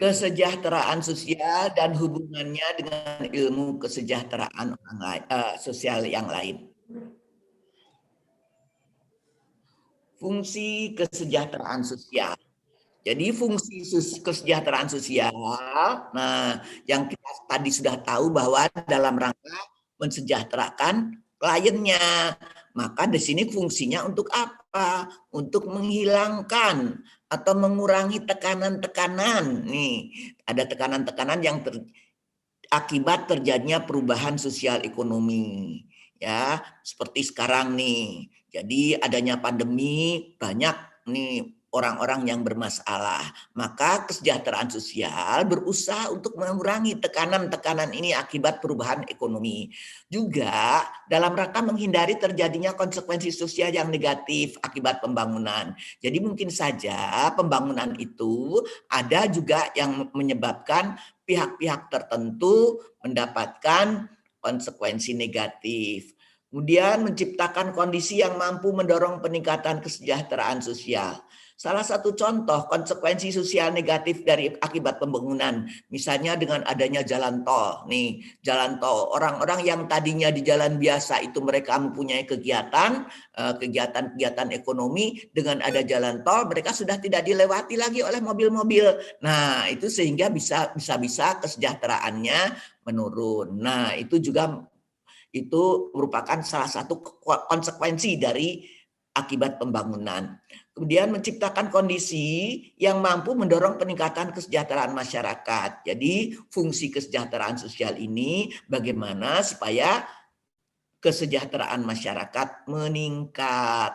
Kesejahteraan sosial dan hubungannya dengan ilmu kesejahteraan orang lain, sosial yang lain. Fungsi kesejahteraan sosial. Jadi fungsi kesejahteraan sosial, nah yang kita tadi sudah tahu bahwa dalam rangka mensejahterakan kliennya. Maka di sini fungsinya untuk apa? Untuk menghilangkan atau mengurangi tekanan-tekanan. Nih, ada tekanan-tekanan yang akibat terjadinya perubahan sosial ekonomi. Ya, seperti sekarang nih. Jadi adanya pandemi, banyak nih orang-orang yang bermasalah. Maka kesejahteraan sosial berusaha untuk mengurangi tekanan-tekanan ini akibat perubahan ekonomi. Juga dalam rangka menghindari terjadinya konsekuensi sosial yang negatif akibat pembangunan. Jadi mungkin saja pembangunan itu ada juga yang menyebabkan pihak-pihak tertentu mendapatkan konsekuensi negatif. Kemudian menciptakan kondisi yang mampu mendorong peningkatan kesejahteraan sosial. Salah satu contoh konsekuensi sosial negatif dari akibat pembangunan, misalnya dengan adanya jalan tol. Nih, jalan tol, orang-orang yang tadinya di jalan biasa itu mereka mempunyai kegiatan ekonomi, dengan ada jalan tol mereka sudah tidak dilewati lagi oleh mobil-mobil. Nah, itu sehingga bisa kesejahteraannya menurun. Nah, itu juga merupakan salah satu konsekuensi dari akibat pembangunan. Kemudian menciptakan kondisi yang mampu mendorong peningkatan kesejahteraan masyarakat. Jadi fungsi kesejahteraan sosial ini bagaimana supaya kesejahteraan masyarakat meningkat.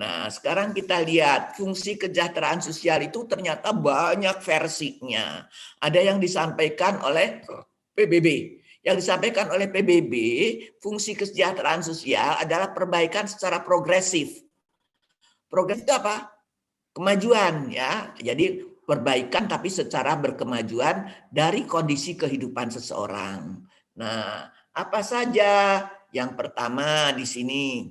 Nah, sekarang kita lihat fungsi kesejahteraan sosial itu ternyata banyak versinya. Ada yang disampaikan oleh PBB. Yang disampaikan oleh PBB, fungsi kesejahteraan sosial adalah perbaikan secara progresif. Progresif itu apa? Kemajuan, ya. Jadi perbaikan tapi secara berkemajuan dari kondisi kehidupan seseorang. Nah, apa saja? Yang pertama di sini.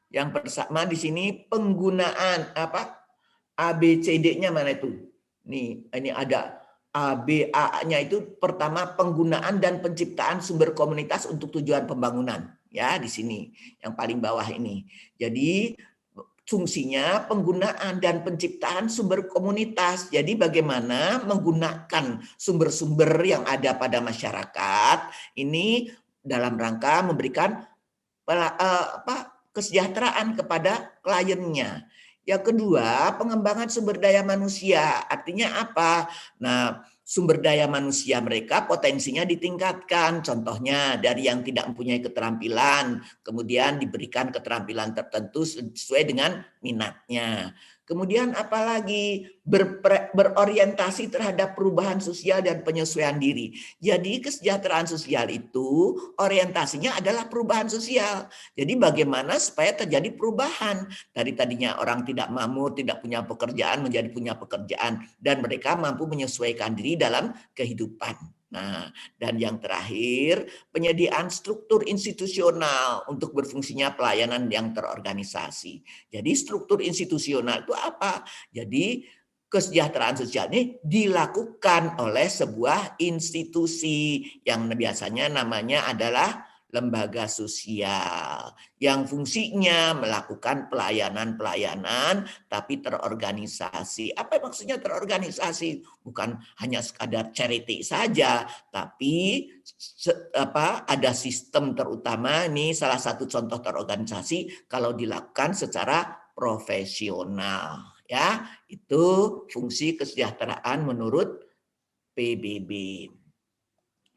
Yang pertama di sini penggunaan apa? ABCD-nya mana itu? Nih, ini ada ABA-nya itu pertama penggunaan dan penciptaan sumber komunitas untuk tujuan pembangunan. Ya, di sini yang paling bawah ini. Jadi fungsinya penggunaan dan penciptaan sumber komunitas. Jadi bagaimana menggunakan sumber-sumber yang ada pada masyarakat ini dalam rangka memberikan kesejahteraan kepada kliennya. Yang kedua, pengembangan sumber daya manusia. Artinya apa? Nah, sumber daya manusia mereka potensinya ditingkatkan. Contohnya dari yang tidak mempunyai keterampilan, kemudian diberikan keterampilan tertentu sesuai dengan minatnya. Kemudian apalagi berorientasi terhadap perubahan sosial dan penyesuaian diri. Jadi kesejahteraan sosial itu orientasinya adalah perubahan sosial. Jadi bagaimana supaya terjadi perubahan dari tadinya orang tidak mampu, tidak punya pekerjaan menjadi punya pekerjaan, dan mereka mampu menyesuaikan diri dalam kehidupan. Nah, dan yang terakhir, penyediaan struktur institusional untuk berfungsinya pelayanan yang terorganisasi. Jadi struktur institusional itu apa? Jadi kesejahteraan sosial ini dilakukan oleh sebuah institusi yang biasanya namanya adalah lembaga sosial yang fungsinya melakukan pelayanan-pelayanan tapi terorganisasi. Apa maksudnya terorganisasi? Bukan hanya sekadar charity saja, tapi ada sistem terutama. Ini salah satu contoh terorganisasi kalau dilakukan secara profesional, ya. Itu fungsi kesejahteraan menurut PBB.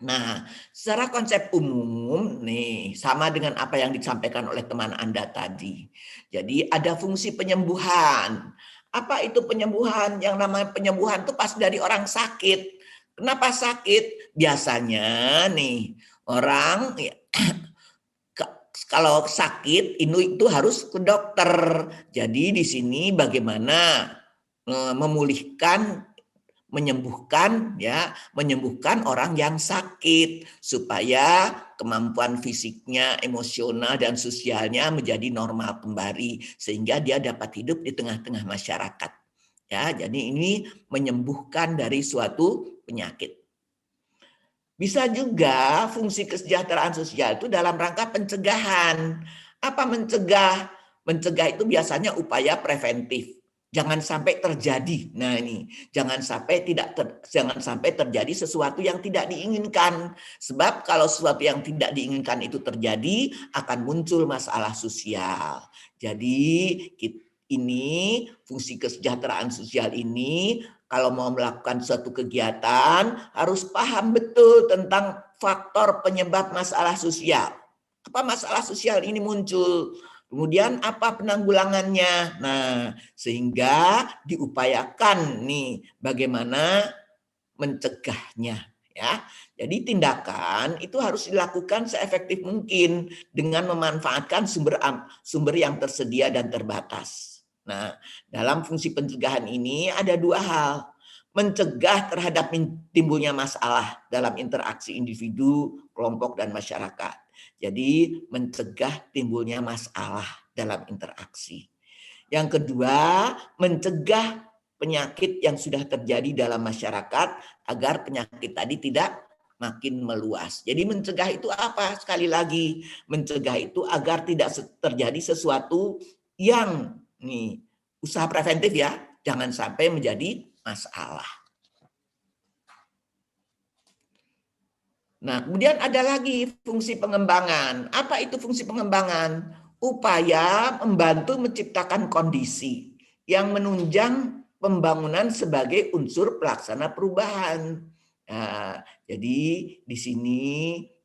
Nah, secara konsep umum nih sama dengan apa yang disampaikan oleh teman Anda tadi. Jadi ada fungsi penyembuhan. Apa itu penyembuhan? Yang namanya penyembuhan itu pas dari orang sakit. Kenapa sakit? Biasanya nih orang ya, kalau sakit itu harus ke dokter. Jadi di sini bagaimana menyembuhkan orang yang sakit supaya kemampuan fisiknya, emosional dan sosialnya menjadi normal kembali sehingga dia dapat hidup di tengah-tengah masyarakat. Ya, jadi ini menyembuhkan dari suatu penyakit. Bisa juga fungsi kesejahteraan sosial itu dalam rangka pencegahan. Apa mencegah? Mencegah itu biasanya upaya preventif. Jangan sampai terjadi. Nah ini, jangan sampai terjadi sesuatu yang tidak diinginkan. Sebab kalau sesuatu yang tidak diinginkan itu terjadi, akan muncul masalah sosial. Jadi ini fungsi kesejahteraan sosial ini kalau mau melakukan suatu kegiatan harus paham betul tentang faktor penyebab masalah sosial. Apa masalah sosial ini muncul? Kemudian apa penanggulangannya? Nah, sehingga diupayakan nih bagaimana mencegahnya ya. Jadi tindakan itu harus dilakukan seefektif mungkin dengan memanfaatkan sumber yang tersedia dan terbatas. Nah, dalam fungsi pencegahan ini ada dua hal. Mencegah terhadap timbulnya masalah dalam interaksi individu, kelompok, dan masyarakat. Jadi mencegah timbulnya masalah dalam interaksi. Yang kedua, mencegah penyakit yang sudah terjadi dalam masyarakat agar penyakit tadi tidak makin meluas. Jadi mencegah itu apa? Sekali lagi, mencegah itu agar tidak terjadi sesuatu yang usaha preventif ya, jangan sampai menjadi masalah. Nah, kemudian ada lagi fungsi pengembangan. Apa itu fungsi pengembangan? Upaya membantu menciptakan kondisi yang menunjang pembangunan sebagai unsur pelaksana perubahan. Nah, jadi di sini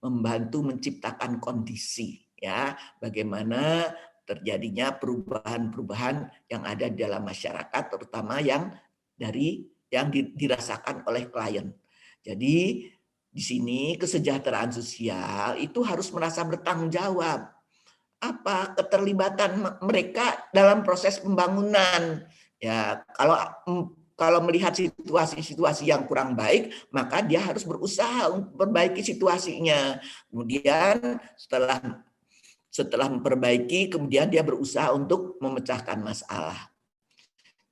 membantu menciptakan kondisi ya, bagaimana terjadinya perubahan-perubahan yang ada di dalam masyarakat, terutama yang dirasakan oleh klien. Jadi di sini kesejahteraan sosial itu harus merasa bertanggung jawab. Apa keterlibatan mereka dalam proses pembangunan? Ya, kalau melihat situasi-situasi yang kurang baik, maka dia harus berusaha untuk memperbaiki situasinya. Kemudian setelah memperbaiki, kemudian dia berusaha untuk memecahkan masalah.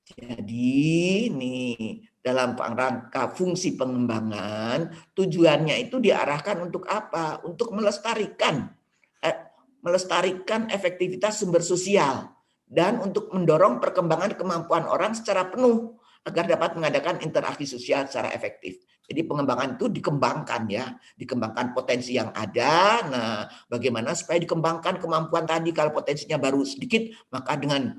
Jadi nih dalam rangka fungsi pengembangan tujuannya itu diarahkan untuk apa? Untuk melestarikan efektivitas sumber sosial dan untuk mendorong perkembangan kemampuan orang secara penuh agar dapat mengadakan interaksi sosial secara efektif. Jadi pengembangan itu dikembangkan ya, dikembangkan potensi yang ada. Nah, bagaimana supaya dikembangkan kemampuan tadi? Kalau potensinya baru sedikit, maka dengan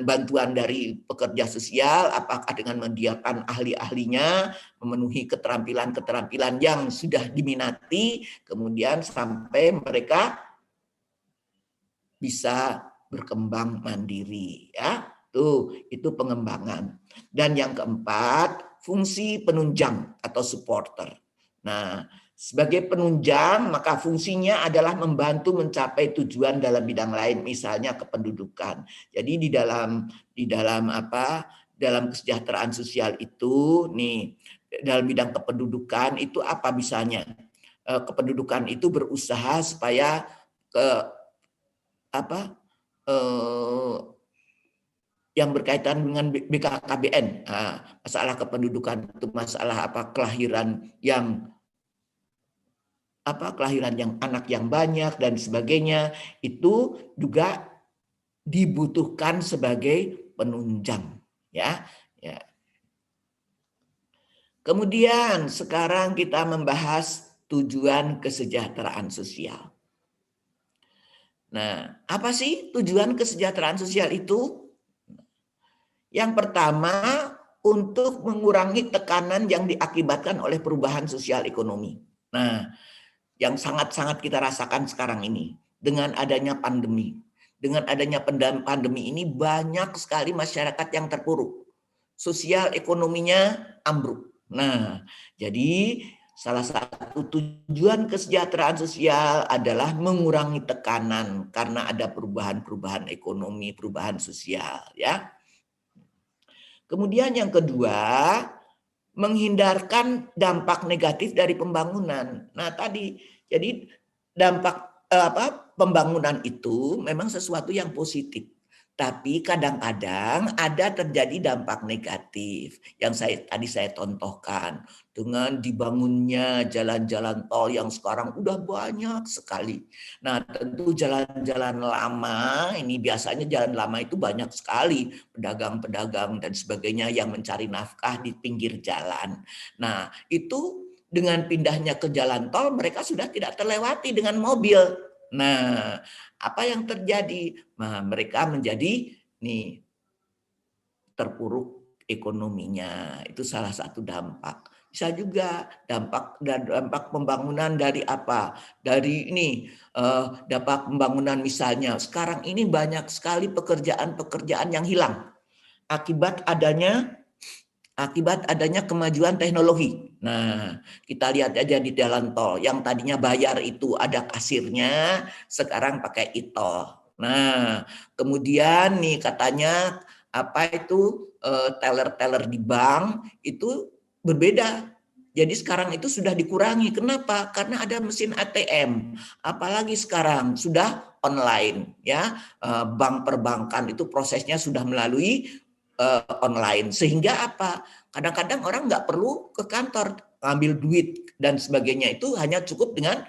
bantuan dari pekerja sosial, apakah dengan mendiakan ahli-ahlinya, memenuhi keterampilan-keterampilan yang sudah diminati, kemudian sampai mereka bisa berkembang mandiri ya. Itu pengembangan. Dan yang keempat, fungsi penunjang atau supporter. Nah, sebagai penunjang maka fungsinya adalah membantu mencapai tujuan dalam bidang lain, misalnya kependudukan. Jadi dalam kesejahteraan sosial itu dalam bidang kependudukan itu apa misalnya? Kependudukan itu berusaha supaya yang berkaitan dengan BKKBN, masalah kependudukan itu masalah kelahiran yang anak yang banyak dan sebagainya, itu juga dibutuhkan sebagai penunjang ya. Kemudian sekarang kita membahas tujuan kesejahteraan sosial. Nah, apa sih tujuan kesejahteraan sosial itu? Yang pertama, untuk mengurangi tekanan yang diakibatkan oleh perubahan sosial ekonomi. Nah, yang sangat-sangat kita rasakan sekarang ini dengan adanya pandemi. Dengan adanya pandemi ini banyak sekali masyarakat yang terpuruk. Sosial ekonominya ambruk. Nah, jadi salah satu tujuan kesejahteraan sosial adalah mengurangi tekanan karena ada perubahan-perubahan ekonomi, perubahan sosial ya. Kemudian yang kedua, menghindarkan dampak negatif dari pembangunan. Nah, tadi jadi dampak pembangunan itu memang sesuatu yang positif. Tapi kadang-kadang ada terjadi dampak negatif yang tadi saya contohkan dengan dibangunnya jalan-jalan tol yang sekarang udah banyak sekali. Nah, tentu jalan-jalan lama ini biasanya jalan lama itu banyak sekali pedagang-pedagang dan sebagainya yang mencari nafkah di pinggir jalan. Nah, itu dengan pindahnya ke jalan tol mereka sudah tidak terlewati dengan mobil. Nah, apa yang terjadi? Nah, mereka menjadi terpuruk ekonominya. Itu salah satu dampak. Bisa juga dampak pembangunan dari apa? Dari dampak pembangunan misalnya. Sekarang ini banyak sekali pekerjaan-pekerjaan yang hilang akibat adanya kemajuan teknologi. Nah, kita lihat aja di jalan tol yang tadinya bayar itu ada kasirnya, sekarang pakai e-tol. Nah, kemudian nih katanya teller-teller di bank itu berbeda. Jadi sekarang itu sudah dikurangi. Kenapa? Karena ada mesin ATM. Apalagi sekarang sudah online ya. Bank perbankan itu prosesnya sudah melalui online, sehingga apa? Kadang-kadang orang nggak perlu ke kantor ambil duit dan sebagainya, itu hanya cukup dengan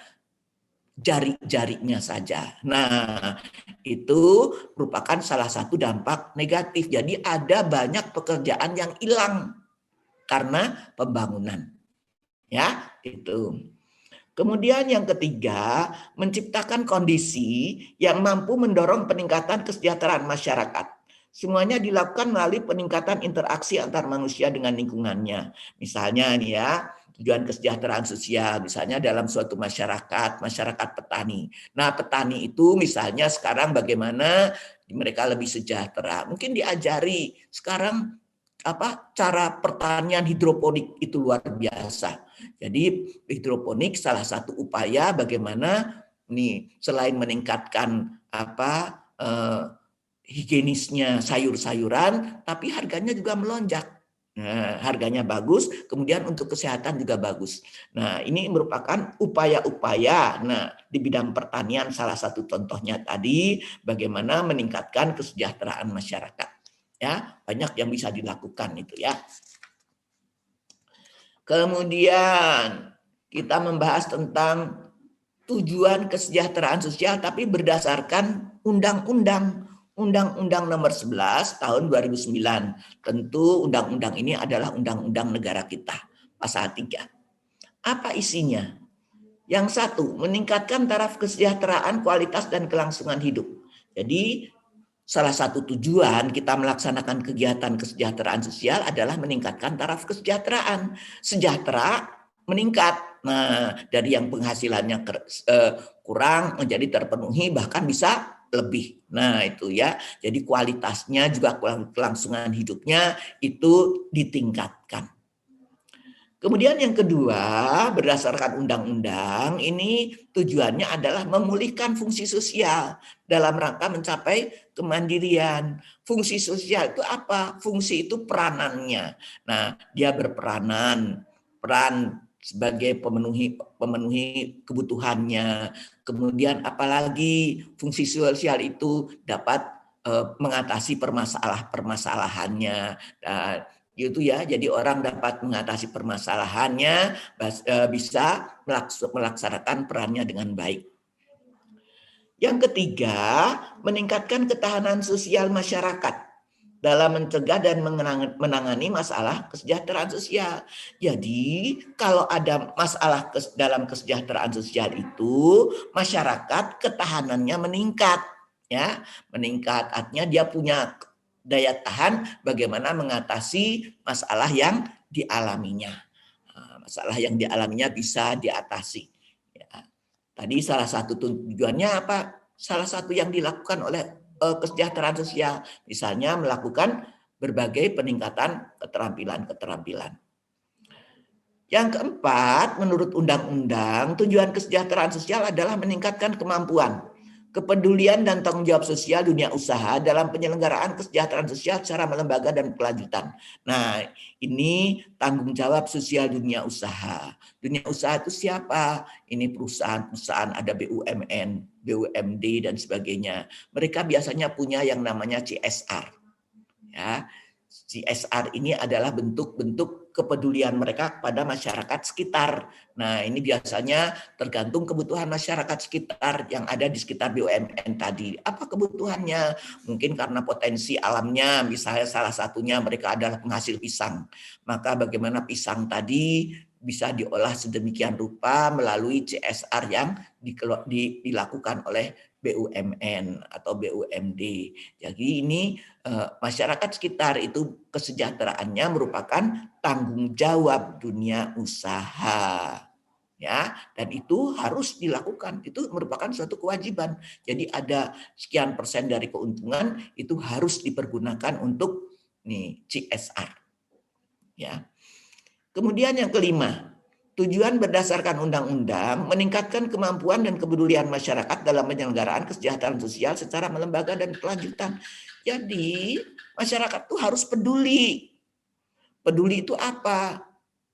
jari-jarinya saja. Nah, itu merupakan salah satu dampak negatif. Jadi ada banyak pekerjaan yang hilang karena pembangunan. Ya, itu. Kemudian yang ketiga, menciptakan kondisi yang mampu mendorong peningkatan kesejahteraan masyarakat. Semuanya dilakukan melalui peningkatan interaksi antar manusia dengan lingkungannya. Misalnya nih ya, tujuan kesejahteraan sosial, misalnya dalam suatu masyarakat petani. Nah, petani itu misalnya sekarang bagaimana mereka lebih sejahtera. Mungkin diajari sekarang cara pertanian hidroponik itu luar biasa. Jadi hidroponik salah satu upaya bagaimana selain meningkatkan higienisnya sayur-sayuran, tapi harganya juga melonjak. Nah, harganya bagus, kemudian untuk kesehatan juga bagus. Nah, ini merupakan upaya-upaya. Nah, di bidang pertanian salah satu contohnya tadi bagaimana meningkatkan kesejahteraan masyarakat. Ya, banyak yang bisa dilakukan itu ya. Kemudian kita membahas tentang tujuan kesejahteraan sosial tapi berdasarkan Undang-Undang Nomor 11 Tahun 2009. Tentu undang-undang ini adalah undang-undang negara kita, pasal 3. Apa isinya? Yang satu, meningkatkan taraf kesejahteraan, kualitas dan kelangsungan hidup. Jadi salah satu tujuan kita melaksanakan kegiatan kesejahteraan sosial adalah meningkatkan taraf kesejahteraan. Sejahtera meningkat. Nah, dari yang penghasilannya kurang menjadi terpenuhi, bahkan bisa lebih. Nah, itu ya. Jadi kualitasnya juga kelangsungan hidupnya itu ditingkatkan. Kemudian yang kedua, berdasarkan undang-undang ini tujuannya adalah memulihkan fungsi sosial dalam rangka mencapai kemandirian. Fungsi sosial itu apa? Fungsi itu peranannya. Nah, dia peran sebagai pemenuhi kebutuhannya. Kemudian apalagi fungsi sosial itu dapat mengatasi permasalahannya. Gitu ya, jadi orang dapat mengatasi permasalahannya, bisa melaksanakan perannya dengan baik. Yang ketiga, meningkatkan ketahanan sosial masyarakat dalam mencegah dan menangani masalah kesejahteraan sosial. Jadi, kalau ada masalah dalam kesejahteraan sosial itu, masyarakat ketahanannya meningkat, ya, meningkat. Artinya dia punya daya tahan bagaimana mengatasi masalah yang dialaminya. Masalah yang dialaminya bisa diatasi. Ya. Tadi salah satu tujuannya apa? Salah satu yang dilakukan oleh kesejahteraan sosial, misalnya melakukan berbagai peningkatan keterampilan. Yang keempat, menurut undang-undang, tujuan kesejahteraan sosial adalah meningkatkan kemampuan kepedulian dan tanggung jawab sosial dunia usaha dalam penyelenggaraan kesejahteraan sosial secara melembaga dan berkelanjutan. Nah, ini tanggung jawab sosial dunia usaha. Dunia usaha itu siapa? Ini perusahaan-perusahaan, ada BUMN, BUMD dan sebagainya. Mereka biasanya punya yang namanya CSR. Ya, CSR ini adalah bentuk-bentuk kepedulian mereka kepada masyarakat sekitar. Nah, ini biasanya tergantung kebutuhan masyarakat sekitar yang ada di sekitar BUMN tadi. Apa kebutuhannya? Mungkin karena potensi alamnya, misalnya salah satunya mereka adalah penghasil pisang. Maka bagaimana pisang tadi bisa diolah sedemikian rupa melalui CSR yang dilakukan oleh BUMN atau BUMD. Jadi ini masyarakat sekitar itu kesejahteraannya merupakan tanggung jawab dunia usaha. Ya, dan itu harus dilakukan. Itu merupakan suatu kewajiban. Jadi ada sekian persen dari keuntungan itu harus dipergunakan untuk CSR. Ya. Kemudian yang kelima, tujuan berdasarkan undang-undang meningkatkan kemampuan dan kepedulian masyarakat dalam penyelenggaraan kesejahteraan sosial secara melembaga dan berkelanjutan. Jadi masyarakat tuh harus peduli. Peduli itu apa?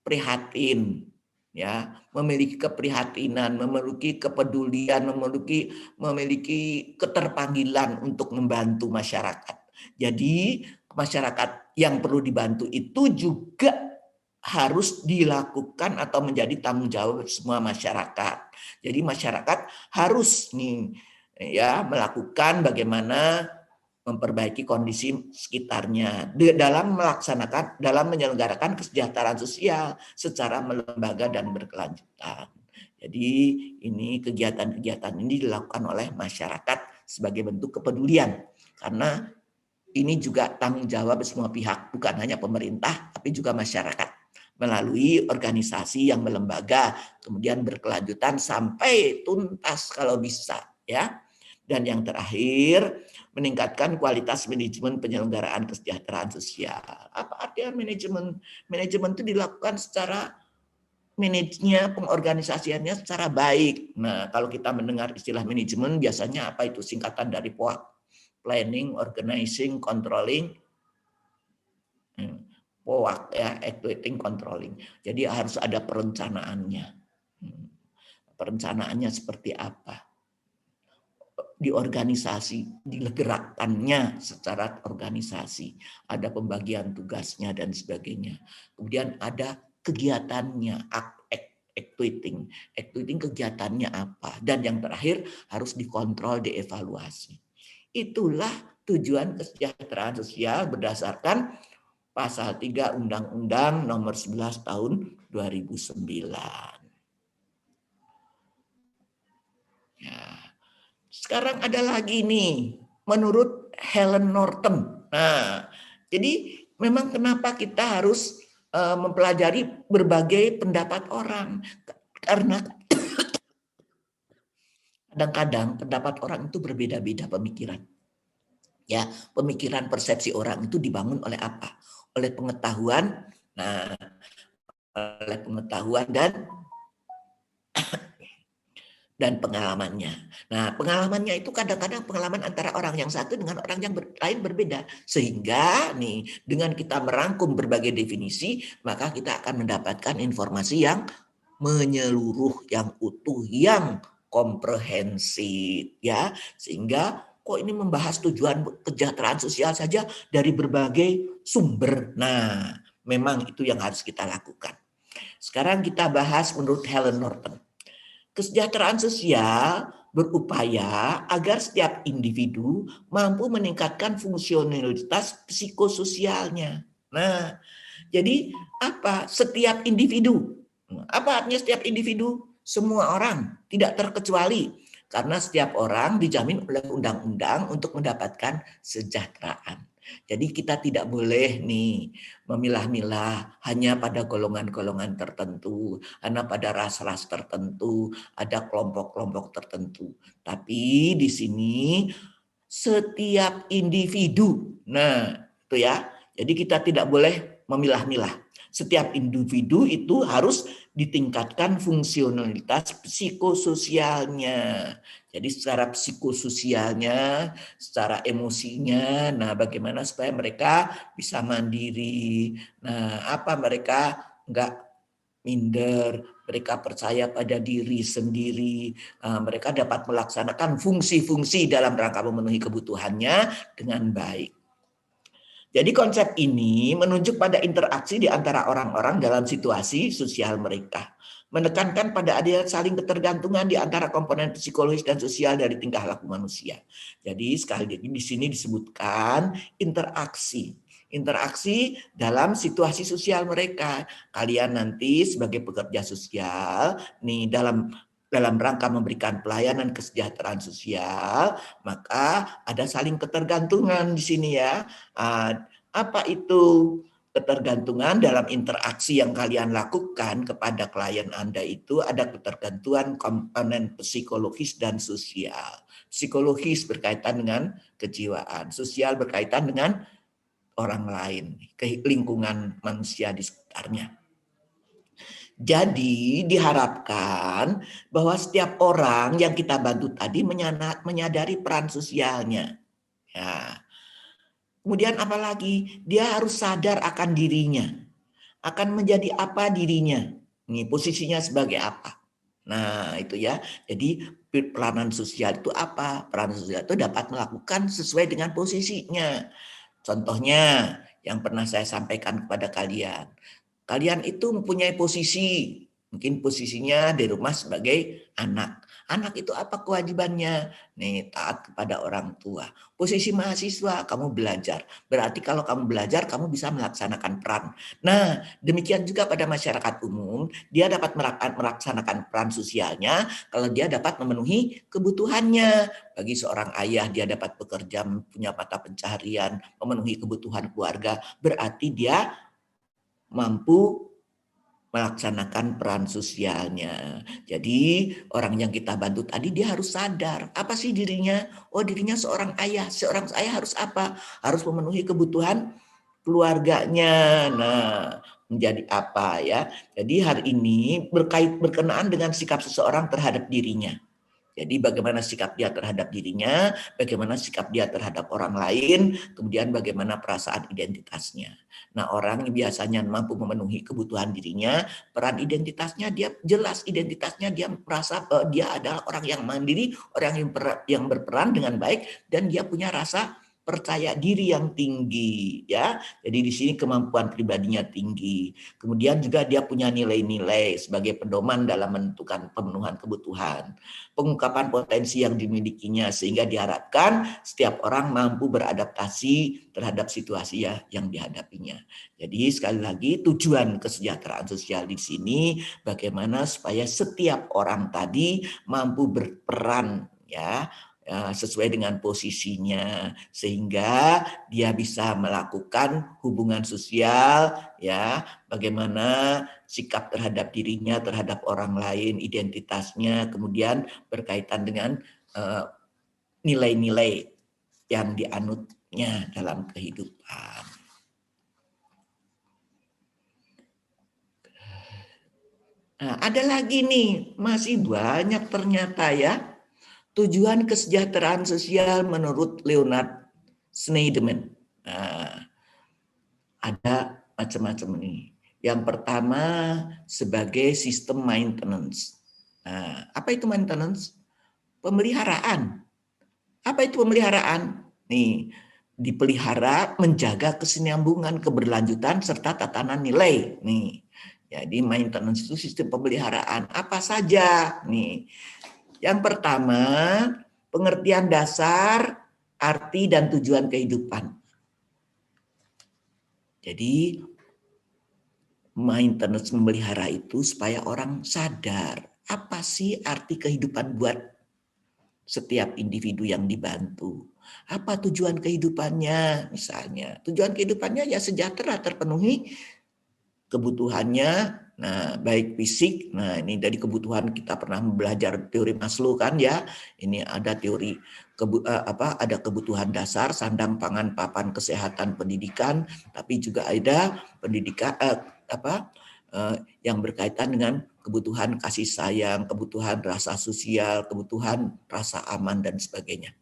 Prihatin, ya, memiliki keprihatinan, memiliki kepedulian, memiliki keterpanggilan untuk membantu masyarakat. Jadi masyarakat yang perlu dibantu itu juga harus dilakukan atau menjadi tanggung jawab semua masyarakat. Jadi masyarakat harus melakukan bagaimana memperbaiki kondisi sekitarnya dalam menyelenggarakan kesejahteraan sosial secara melembaga dan berkelanjutan. Jadi ini kegiatan-kegiatan ini dilakukan oleh masyarakat sebagai bentuk kepedulian, karena ini juga tanggung jawab semua pihak, bukan hanya pemerintah tapi juga masyarakat melalui organisasi yang melembaga kemudian berkelanjutan sampai tuntas kalau bisa, ya. Dan yang terakhir, meningkatkan kualitas manajemen penyelenggaraan kesejahteraan sosial. Apa artinya manajemen? Manajemen itu dilakukan secara manajenya, pengorganisasiannya secara baik. Nah, kalau kita mendengar istilah manajemen, biasanya apa itu? Singkatan dari POAK. Planning, Organizing, Controlling. POAK, ya, Activating, Controlling. Jadi harus ada perencanaannya. Perencanaannya seperti apa? Di organisasi, digerakkannya secara organisasi, ada pembagian tugasnya dan sebagainya. Kemudian ada kegiatannya, activating kegiatannya apa, dan yang terakhir harus dikontrol, dievaluasi. Itulah tujuan kesejahteraan sosial berdasarkan Pasal 3 Undang-Undang Nomor 11 Tahun 2009. Ya. Sekarang ada lagi nih, menurut Helen Norton. Nah, jadi memang kenapa kita harus mempelajari berbagai pendapat orang? Karena kadang-kadang pendapat orang itu berbeda-beda pemikiran. Ya, pemikiran persepsi orang itu dibangun oleh apa? Oleh pengetahuan. Nah, oleh pengetahuan dan pengalamannya. Nah, pengalamannya itu kadang-kadang pengalaman antara orang yang satu dengan orang yang lain berbeda. Sehingga nih, dengan kita merangkum berbagai definisi, maka kita akan mendapatkan informasi yang menyeluruh, yang utuh, yang komprehensif, ya. Sehingga kok ini membahas tujuan kesejahteraan sosial saja dari berbagai sumber. Nah, memang itu yang harus kita lakukan. Sekarang kita bahas menurut Helen Norton. Kesejahteraan sosial berupaya agar setiap individu mampu meningkatkan fungsionalitas psikososialnya. Nah, jadi apa? Setiap individu. Apa artinya setiap individu? Semua orang, tidak terkecuali. Karena setiap orang dijamin oleh undang-undang untuk mendapatkan kesejahteraan. Jadi kita tidak boleh memilah-milah hanya pada golongan-golongan tertentu, hanya pada ras-ras tertentu, ada kelompok-kelompok tertentu. Tapi di sini setiap individu. Nah, itu ya. Jadi kita tidak boleh memilah-milah. setiap individu itu harus ditingkatkan fungsionalitas psikososialnya. Jadi secara psikososialnya, secara emosinya, nah bagaimana supaya mereka bisa mandiri. Nah, apa mereka enggak minder, mereka percaya pada diri sendiri, mereka dapat melaksanakan fungsi-fungsi dalam rangka memenuhi kebutuhannya dengan baik. Jadi konsep ini menunjuk pada interaksi di antara orang-orang dalam situasi sosial mereka. Menekankan pada adanya saling ketergantungan di antara komponen psikologis dan sosial dari tingkah laku manusia. Jadi sekali lagi di sini disebutkan interaksi. Interaksi dalam situasi sosial mereka. Kalian nanti sebagai pekerja sosial, nih dalam rangka memberikan pelayanan kesejahteraan sosial, maka ada saling ketergantungan di sini ya. Apa itu ketergantungan dalam interaksi yang kalian lakukan kepada klien Anda itu ada ketergantungan komponen psikologis dan sosial. Psikologis berkaitan dengan kejiwaan, sosial berkaitan dengan orang lain, lingkungan manusia di sekitarnya. Jadi diharapkan bahwa setiap orang yang kita bantu tadi menyadari peran sosialnya. Ya. Kemudian apalagi dia harus sadar akan dirinya, akan menjadi apa dirinya, nih posisinya sebagai apa. Nah itu ya, jadi peranan sosial itu apa? Peranan sosial itu dapat melakukan sesuai dengan posisinya. Contohnya yang pernah saya sampaikan kepada kalian. Kalian itu mempunyai posisi, mungkin posisinya di rumah sebagai anak. Anak itu apa kewajibannya? Nih, taat kepada orang tua. Posisi mahasiswa, kamu belajar. Berarti kalau kamu belajar, kamu bisa melaksanakan peran. Nah, demikian juga pada masyarakat umum, dia dapat melaksanakan peran sosialnya kalau dia dapat memenuhi kebutuhannya. Bagi seorang ayah, dia dapat bekerja, punya mata pencaharian, memenuhi kebutuhan keluarga. Berarti dia mampu melaksanakan peran sosialnya. Jadi orang yang kita bantu tadi dia harus sadar apa sih dirinya. Oh dirinya seorang ayah. Seorang ayah harus apa? Harus memenuhi kebutuhan keluarganya. Nah menjadi apa ya. Jadi hari ini berkenaan dengan sikap seseorang terhadap dirinya. Jadi bagaimana sikap dia terhadap dirinya, bagaimana sikap dia terhadap orang lain, kemudian bagaimana perasaan identitasnya. Nah orang yang biasanya mampu memenuhi kebutuhan dirinya, peran identitasnya dia jelas, identitasnya dia merasa dia adalah orang yang mandiri, orang yang berperan dengan baik, dan dia punya rasa percaya diri yang tinggi ya. Jadi di sini kemampuan pribadinya tinggi. Kemudian juga dia punya nilai-nilai sebagai pedoman dalam menentukan pemenuhan kebutuhan. Pengungkapan potensi yang dimilikinya sehingga diharapkan setiap orang mampu beradaptasi terhadap situasi yang dihadapinya. Jadi sekali lagi tujuan kesejahteraan sosial di sini bagaimana supaya setiap orang tadi mampu berperan ya sesuai dengan posisinya sehingga dia bisa melakukan hubungan sosial ya bagaimana sikap terhadap dirinya terhadap orang lain identitasnya kemudian berkaitan dengan nilai-nilai yang dianutnya dalam kehidupan. Nah, ada lagi nih masih banyak ternyata ya. Tujuan kesejahteraan sosial menurut Leonard Snyderman. Nah, ada macam-macam nih. Yang pertama sebagai sistem maintenance. Nah, apa itu maintenance? Pemeliharaan. Apa itu pemeliharaan? Nih, dipelihara menjaga kesinambungan, keberlanjutan serta tatanan nilai. Nih. Jadi maintenance itu sistem pemeliharaan. Apa saja? Nih. Yang pertama, pengertian dasar, arti dan tujuan kehidupan. Jadi, maintenance memelihara itu supaya orang sadar apa sih arti kehidupan buat setiap individu yang dibantu. Apa tujuan kehidupannya misalnya. Tujuan kehidupannya ya sejahtera, terpenuhi kebutuhannya. Nah, baik fisik. Nah, ini dari kebutuhan kita pernah belajar teori Maslow kan ya. Ini ada teori ada kebutuhan dasar, sandang, pangan, papan, kesehatan, pendidikan, tapi juga ada pendidikan yang berkaitan dengan kebutuhan kasih sayang, kebutuhan rasa sosial, kebutuhan rasa aman dan sebagainya.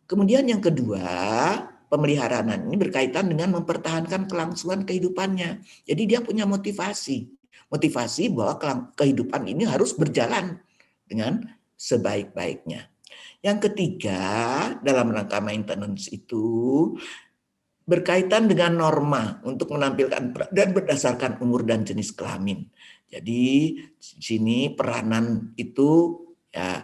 Kemudian yang kedua, pemeliharaan ini berkaitan dengan mempertahankan kelangsungan kehidupannya. Jadi dia punya motivasi bahwa kehidupan ini harus berjalan dengan sebaik-baiknya. Yang ketiga, dalam rangka maintenance itu berkaitan dengan norma untuk menampilkan dan berdasarkan umur dan jenis kelamin. Jadi di sini peranan itu ya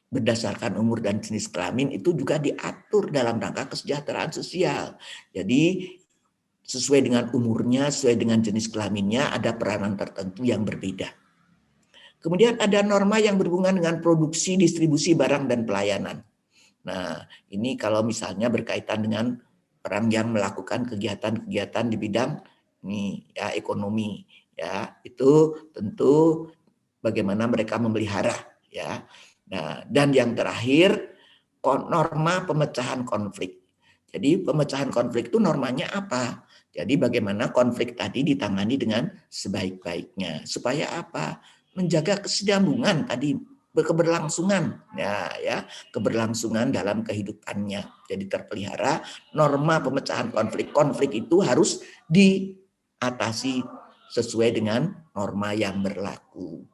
berdasarkan umur dan jenis kelamin itu juga diatur dalam rangka kesejahteraan sosial. Jadi sesuai dengan umurnya, sesuai dengan jenis kelaminnya ada peranan tertentu yang berbeda. Kemudian ada norma yang berhubungan dengan produksi, distribusi barang dan pelayanan. Nah, ini kalau misalnya berkaitan dengan orang yang melakukan kegiatan-kegiatan di bidang ini ya ekonomi ya, itu tentu bagaimana mereka memelihara ya. Nah, dan yang terakhir norma pemecahan konflik. Jadi pemecahan konflik itu normanya apa? Jadi bagaimana konflik tadi ditangani dengan sebaik-baiknya supaya apa? Menjaga kesinambungan tadi, keberlangsungan ya keberlangsungan dalam kehidupannya. Jadi terpelihara norma pemecahan konflik. Konflik itu harus diatasi sesuai dengan norma yang berlaku.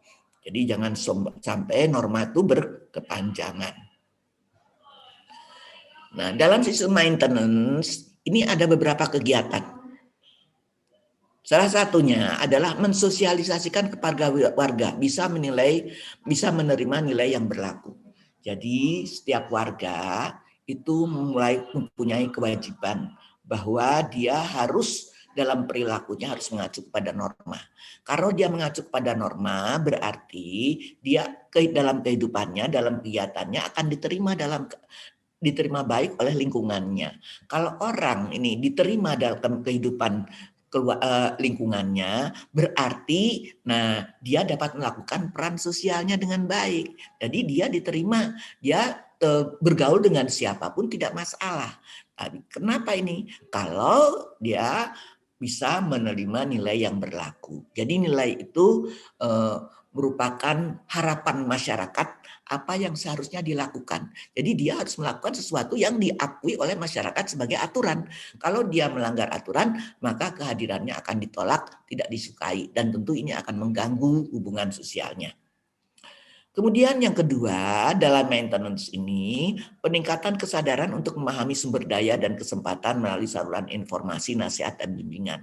Jadi jangan sampai norma itu berkepanjangan. Nah, dalam sistem maintenance ini ada beberapa kegiatan. Salah satunya adalah mensosialisasikan kepada warga, bisa menerima nilai yang berlaku. Jadi setiap warga itu mulai mempunyai kewajiban bahwa dia harus dalam perilakunya harus mengacu kepada norma. Kalau dia mengacu kepada norma berarti dia dalam kehidupannya, dalam kegiatannya akan diterima baik oleh lingkungannya. Kalau orang ini diterima dalam kehidupan lingkungannya berarti dia dapat melakukan peran sosialnya dengan baik. Jadi dia diterima, dia bergaul dengan siapapun tidak masalah. Tapi kenapa ini? Kalau dia bisa menerima nilai yang berlaku. Jadi nilai itu merupakan harapan masyarakat apa yang seharusnya dilakukan. Jadi dia harus melakukan sesuatu yang diakui oleh masyarakat sebagai aturan. Kalau dia melanggar aturan, maka kehadirannya akan ditolak, tidak disukai, dan tentu ini akan mengganggu hubungan sosialnya. Kemudian yang kedua, dalam maintenance ini, peningkatan kesadaran untuk memahami sumber daya dan kesempatan melalui saluran informasi, nasihat, dan bimbingan.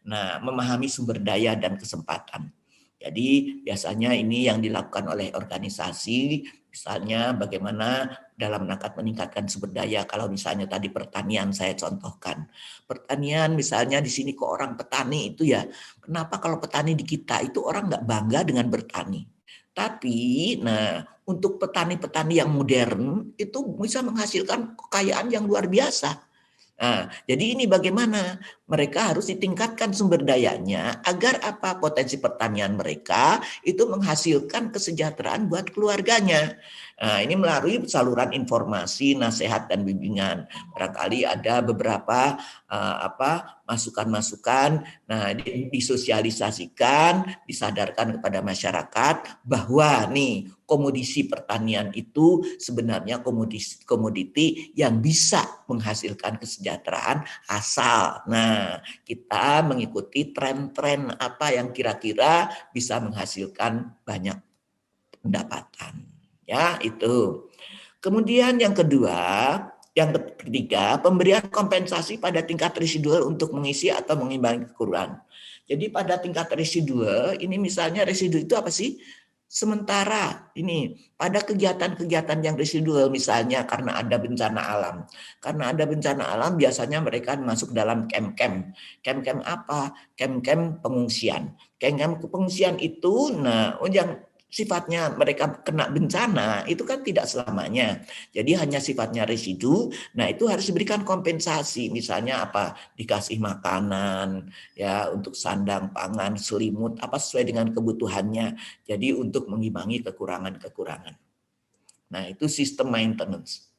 Nah, memahami sumber daya dan kesempatan. Jadi biasanya ini yang dilakukan oleh organisasi, misalnya bagaimana dalam rangka meningkatkan sumber daya. Kalau misalnya tadi pertanian saya contohkan. Pertanian misalnya di sini kok orang petani itu ya, kenapa kalau petani di kita itu orang nggak bangga dengan bertani? Tapi untuk petani-petani yang modern itu bisa menghasilkan kekayaan yang luar biasa. Nah, jadi ini bagaimana mereka harus ditingkatkan sumber dayanya agar apa potensi pertanian mereka itu menghasilkan kesejahteraan buat keluarganya. Nah, ini melalui saluran informasi, nasihat dan bimbingan. Barangkali ada beberapa masukan-masukan, nah disosialisasikan, disadarkan kepada masyarakat bahwa nih komoditi pertanian itu sebenarnya komoditi yang bisa menghasilkan kesejahteraan asal. Nah, kita mengikuti tren-tren apa yang kira-kira bisa menghasilkan banyak pendapatan. Ya, itu. Kemudian yang kedua, yang ketiga, pemberian kompensasi pada tingkat residual untuk mengisi atau mengimbangi kekurangan. Jadi pada tingkat residual, ini misalnya residu itu apa sih? Sementara ini pada kegiatan-kegiatan yang residual misalnya karena ada bencana alam. Karena ada bencana alam biasanya mereka masuk dalam camp-camp. Camp-camp apa? Camp-camp pengungsian. Camp-camp pengungsian itu yang sifatnya mereka kena bencana itu kan tidak selamanya. Jadi hanya sifatnya residu. Nah, itu harus diberikan kompensasi. Misalnya apa? Dikasih makanan ya untuk sandang, pangan, selimut apa sesuai dengan kebutuhannya. Jadi untuk mengimbangi kekurangan-kekurangan. Nah, itu sistem maintenance.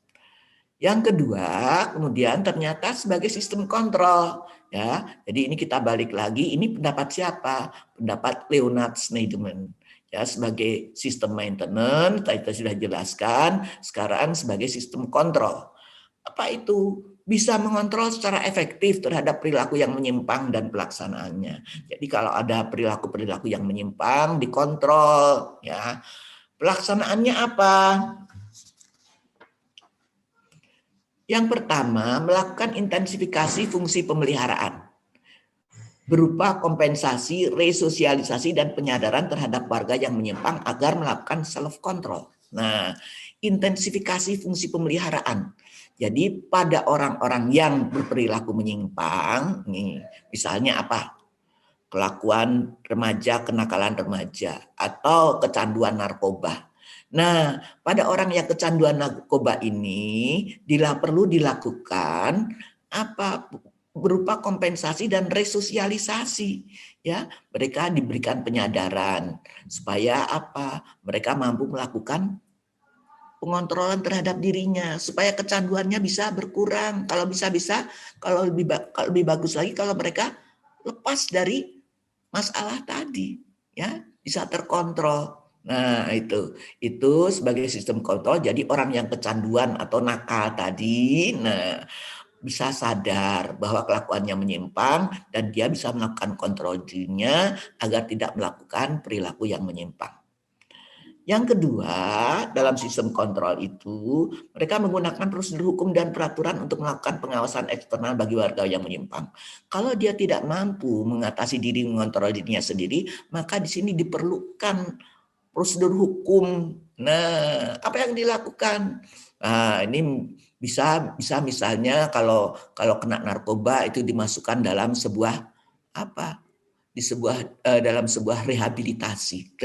Yang kedua, kemudian ternyata sebagai sistem kontrol. Ya, jadi ini kita balik lagi, ini pendapat siapa? Pendapat Leonard Snyderman. Ya, sebagai sistem maintenance, kita sudah jelaskan, sekarang sebagai sistem kontrol. Apa itu? Bisa mengontrol secara efektif terhadap perilaku yang menyimpang dan pelaksanaannya. Jadi kalau ada perilaku-perilaku yang menyimpang, dikontrol. Ya, pelaksanaannya apa? Yang pertama, melakukan intensifikasi fungsi pemeliharaan berupa kompensasi, resosialisasi, dan penyadaran terhadap warga yang menyimpang agar melakukan self-control. Nah, intensifikasi fungsi pemeliharaan. Jadi pada orang-orang yang berperilaku menyimpang, nih, misalnya apa? Kelakuan remaja, kenakalan remaja, atau kecanduan narkoba. Nah, pada orang yang kecanduan narkoba ini perlu dilakukan apa? Berupa kompensasi dan resosialisasi, ya. Mereka diberikan penyadaran supaya apa? Mereka mampu melakukan pengontrolan terhadap dirinya supaya kecanduannya bisa berkurang. Kalau bisa, kalau lebih bagus lagi kalau mereka lepas dari masalah tadi, ya, bisa terkontrol. Nah, itu sebagai sistem kontrol. Jadi orang yang kecanduan atau nakal tadi, nah, bisa sadar bahwa kelakuannya menyimpang dan dia bisa melakukan kontrol dirinya agar tidak melakukan perilaku yang menyimpang. Yang kedua, dalam sistem kontrol itu, mereka menggunakan prosedur hukum dan peraturan untuk melakukan pengawasan eksternal bagi warga yang menyimpang. Kalau dia tidak mampu mengatasi diri, mengontrol dirinya sendiri, maka di sini diperlukan prosedur hukum. Nah, apa yang dilakukan? Nah, ini bisa misalnya kalau kena narkoba itu dimasukkan dalam sebuah apa? Dalam sebuah rehabilitasi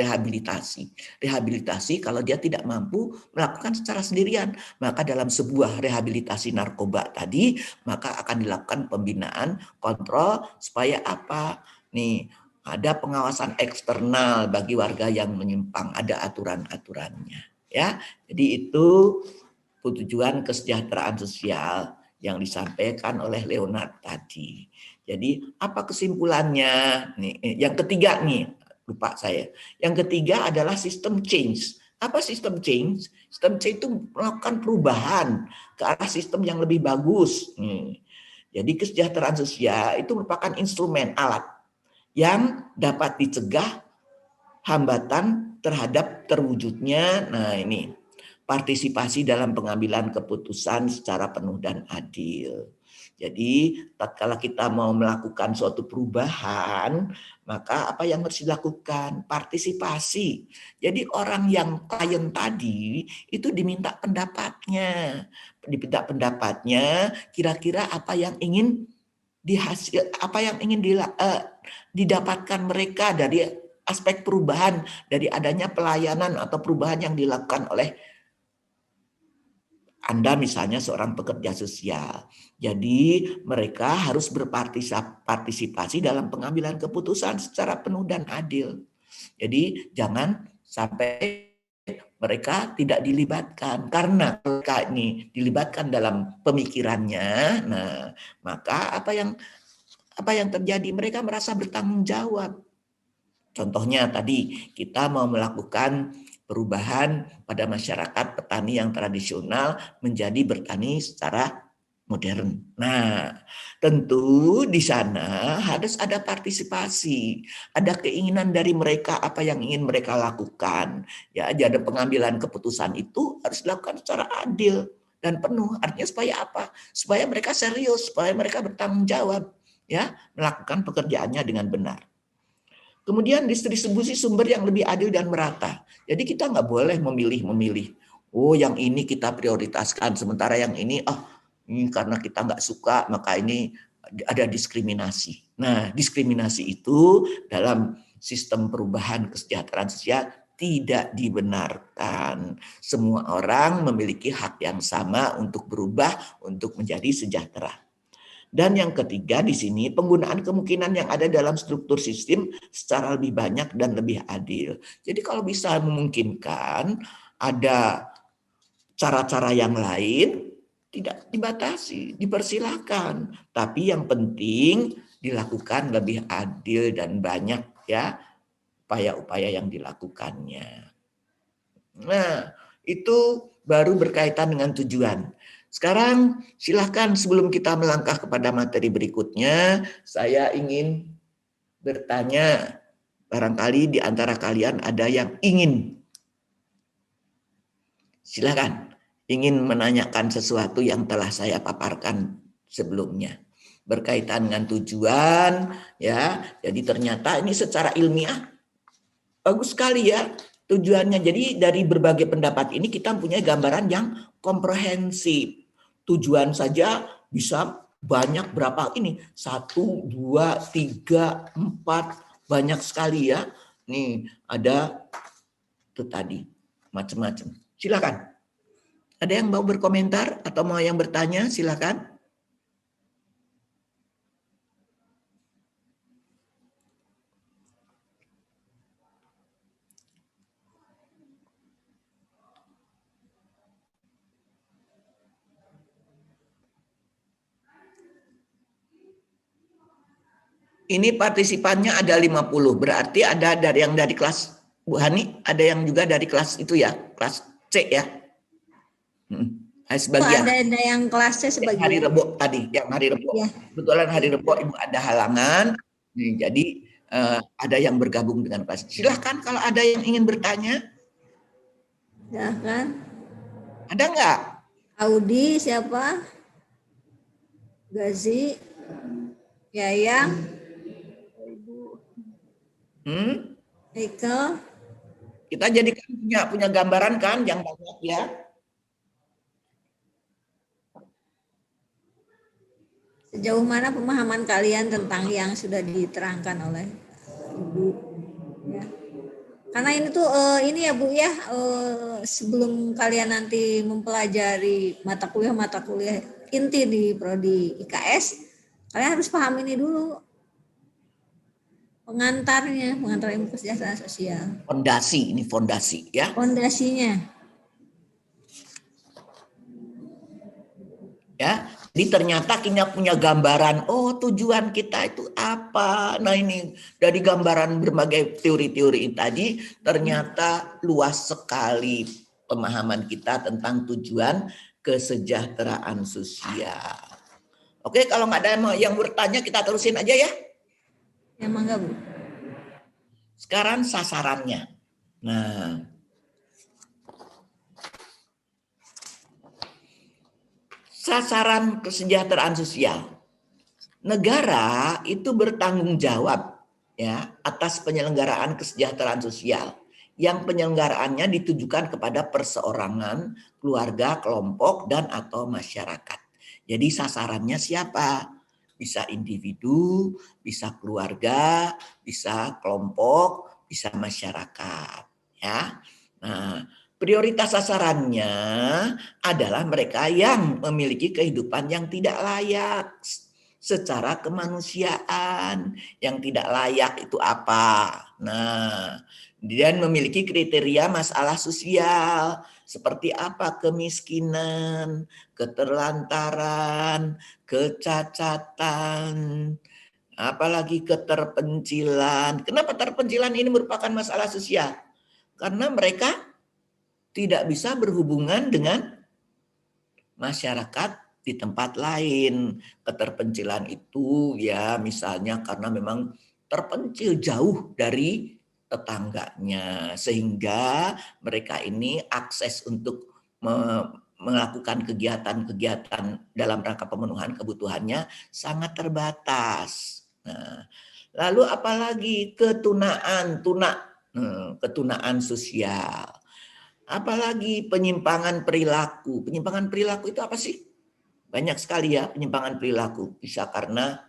kalau dia tidak mampu melakukan secara sendirian, maka dalam sebuah rehabilitasi narkoba tadi maka akan dilakukan pembinaan kontrol supaya apa nih, ada pengawasan eksternal bagi warga yang menyimpang, ada aturan-aturannya, ya. Jadi itu tujuan kesejahteraan sosial yang disampaikan oleh Leonard tadi. Jadi apa kesimpulannya? Nih, yang ketiga nih, lupa saya. Yang ketiga adalah sistem change. Apa sistem change? Sistem change itu melakukan perubahan ke arah sistem yang lebih bagus. Jadi kesejahteraan sosial itu merupakan instrumen alat yang dapat dicegah hambatan terhadap terwujudnya. Nah, ini partisipasi dalam pengambilan keputusan secara penuh dan adil. Jadi, tatkala kita mau melakukan suatu perubahan, maka apa yang harus dilakukan? Partisipasi. Jadi orang yang klien tadi itu diminta pendapatnya. Kira-kira apa yang ingin didapatkan mereka dari aspek perubahan, dari adanya pelayanan atau perubahan yang dilakukan oleh Anda misalnya seorang pekerja sosial. Jadi mereka harus berpartisipasi dalam pengambilan keputusan secara penuh dan adil. Jadi jangan sampai mereka tidak dilibatkan, karena mereka ini dilibatkan dalam pemikirannya. Nah, maka apa yang terjadi? Mereka merasa bertanggung jawab. Contohnya tadi kita mau melakukan perubahan pada masyarakat petani yang tradisional menjadi bertani secara modern. Nah, tentu di sana harus ada partisipasi, ada keinginan dari mereka apa yang ingin mereka lakukan. Ya, jadi pengambilan keputusan itu harus dilakukan secara adil dan penuh. Artinya supaya apa? Supaya mereka serius, supaya mereka bertanggung jawab, ya, melakukan pekerjaannya dengan benar. Kemudian distribusi sumber yang lebih adil dan merata. Jadi kita nggak boleh memilih. Oh, yang ini kita prioritaskan, sementara yang ini, ini karena kita nggak suka, maka ini ada diskriminasi. Nah, diskriminasi itu dalam sistem perubahan kesejahteraan sosial tidak dibenarkan. Semua orang memiliki hak yang sama untuk berubah, untuk menjadi sejahtera. Dan yang ketiga di sini penggunaan kemungkinan yang ada dalam struktur sistem secara lebih banyak dan lebih adil. Jadi kalau bisa memungkinkan ada cara-cara yang lain, tidak dibatasi, dipersilakan. Tapi yang penting dilakukan lebih adil dan banyak ya upaya-upaya yang dilakukannya. Nah, itu baru berkaitan dengan tujuan. Sekarang silahkan sebelum kita melangkah kepada materi berikutnya, saya ingin bertanya, barangkali di antara kalian ada yang ingin. Silahkan, ingin menanyakan sesuatu yang telah saya paparkan sebelumnya. Berkaitan dengan tujuan, ya. Jadi ternyata ini secara ilmiah bagus sekali ya tujuannya. Jadi dari berbagai pendapat ini kita punya gambaran yang komprehensif. Tujuan saja bisa banyak berapa ini? 1, 2, 3, 4, banyak sekali ya. Nih ada itu tadi macam-macam. Silakan. Ada yang mau berkomentar atau mau yang bertanya? Silakan. Ini partisipannya ada 50, berarti ada dari yang dari kelas Bu Hani, ada yang juga dari kelas itu ya, kelas C ya. Sebagian. Ada yang kelas C sebagian. Hari Rebo tadi, yang hari Rebo. Ya. Kebetulan hari Rebo Ibu ada halangan, jadi ada yang bergabung dengan kelas. Silahkan kalau ada yang ingin bertanya. Silahkan. Ada nggak? Audi siapa? Gazi, Yayang. Eka. Kita jadikan punya gambaran kan yang banyak ya. Sejauh mana pemahaman kalian tentang yang sudah diterangkan oleh Ibu? Ya. Karena ini tuh ini ya Bu ya, sebelum kalian nanti mempelajari mata kuliah inti di prodi IKS, kalian harus paham ini dulu. Pengantar ilmu kesejahteraan sosial. Fondasi, ini fondasi ya. Fondasinya. Ya, jadi ternyata kita punya gambaran, oh tujuan kita itu apa. Nah ini dari gambaran berbagai teori-teori tadi, ternyata luas sekali pemahaman kita tentang tujuan kesejahteraan sosial. Oke, kalau nggak ada yang bertanya, kita terusin aja ya. Ya, mangga Bu. Sekarang sasarannya. Nah, sasaran kesejahteraan sosial. Negara itu bertanggung jawab ya atas penyelenggaraan kesejahteraan sosial yang penyelenggaraannya ditujukan kepada perseorangan, keluarga, kelompok dan atau masyarakat. Jadi sasarannya siapa? Bisa individu, bisa keluarga, bisa kelompok, bisa masyarakat ya. Nah, prioritas sasarannya adalah mereka yang memiliki kehidupan yang tidak layak secara kemanusiaan. Yang tidak layak itu apa? Nah, dan memiliki kriteria masalah sosial seperti apa? Kemiskinan, keterlantaran, kecacatan, apalagi keterpencilan. Kenapa terpencilan ini merupakan masalah sosial? Karena mereka tidak bisa berhubungan dengan masyarakat di tempat lain. Keterpencilan itu ya misalnya karena memang terpencil jauh dari tetangganya, sehingga mereka ini akses untuk melakukan kegiatan-kegiatan dalam rangka pemenuhan kebutuhannya sangat terbatas. Nah, lalu apalagi ketunaan sosial. Apalagi penyimpangan perilaku. Penyimpangan perilaku itu apa sih? Banyak sekali ya penyimpangan perilaku. Bisa karena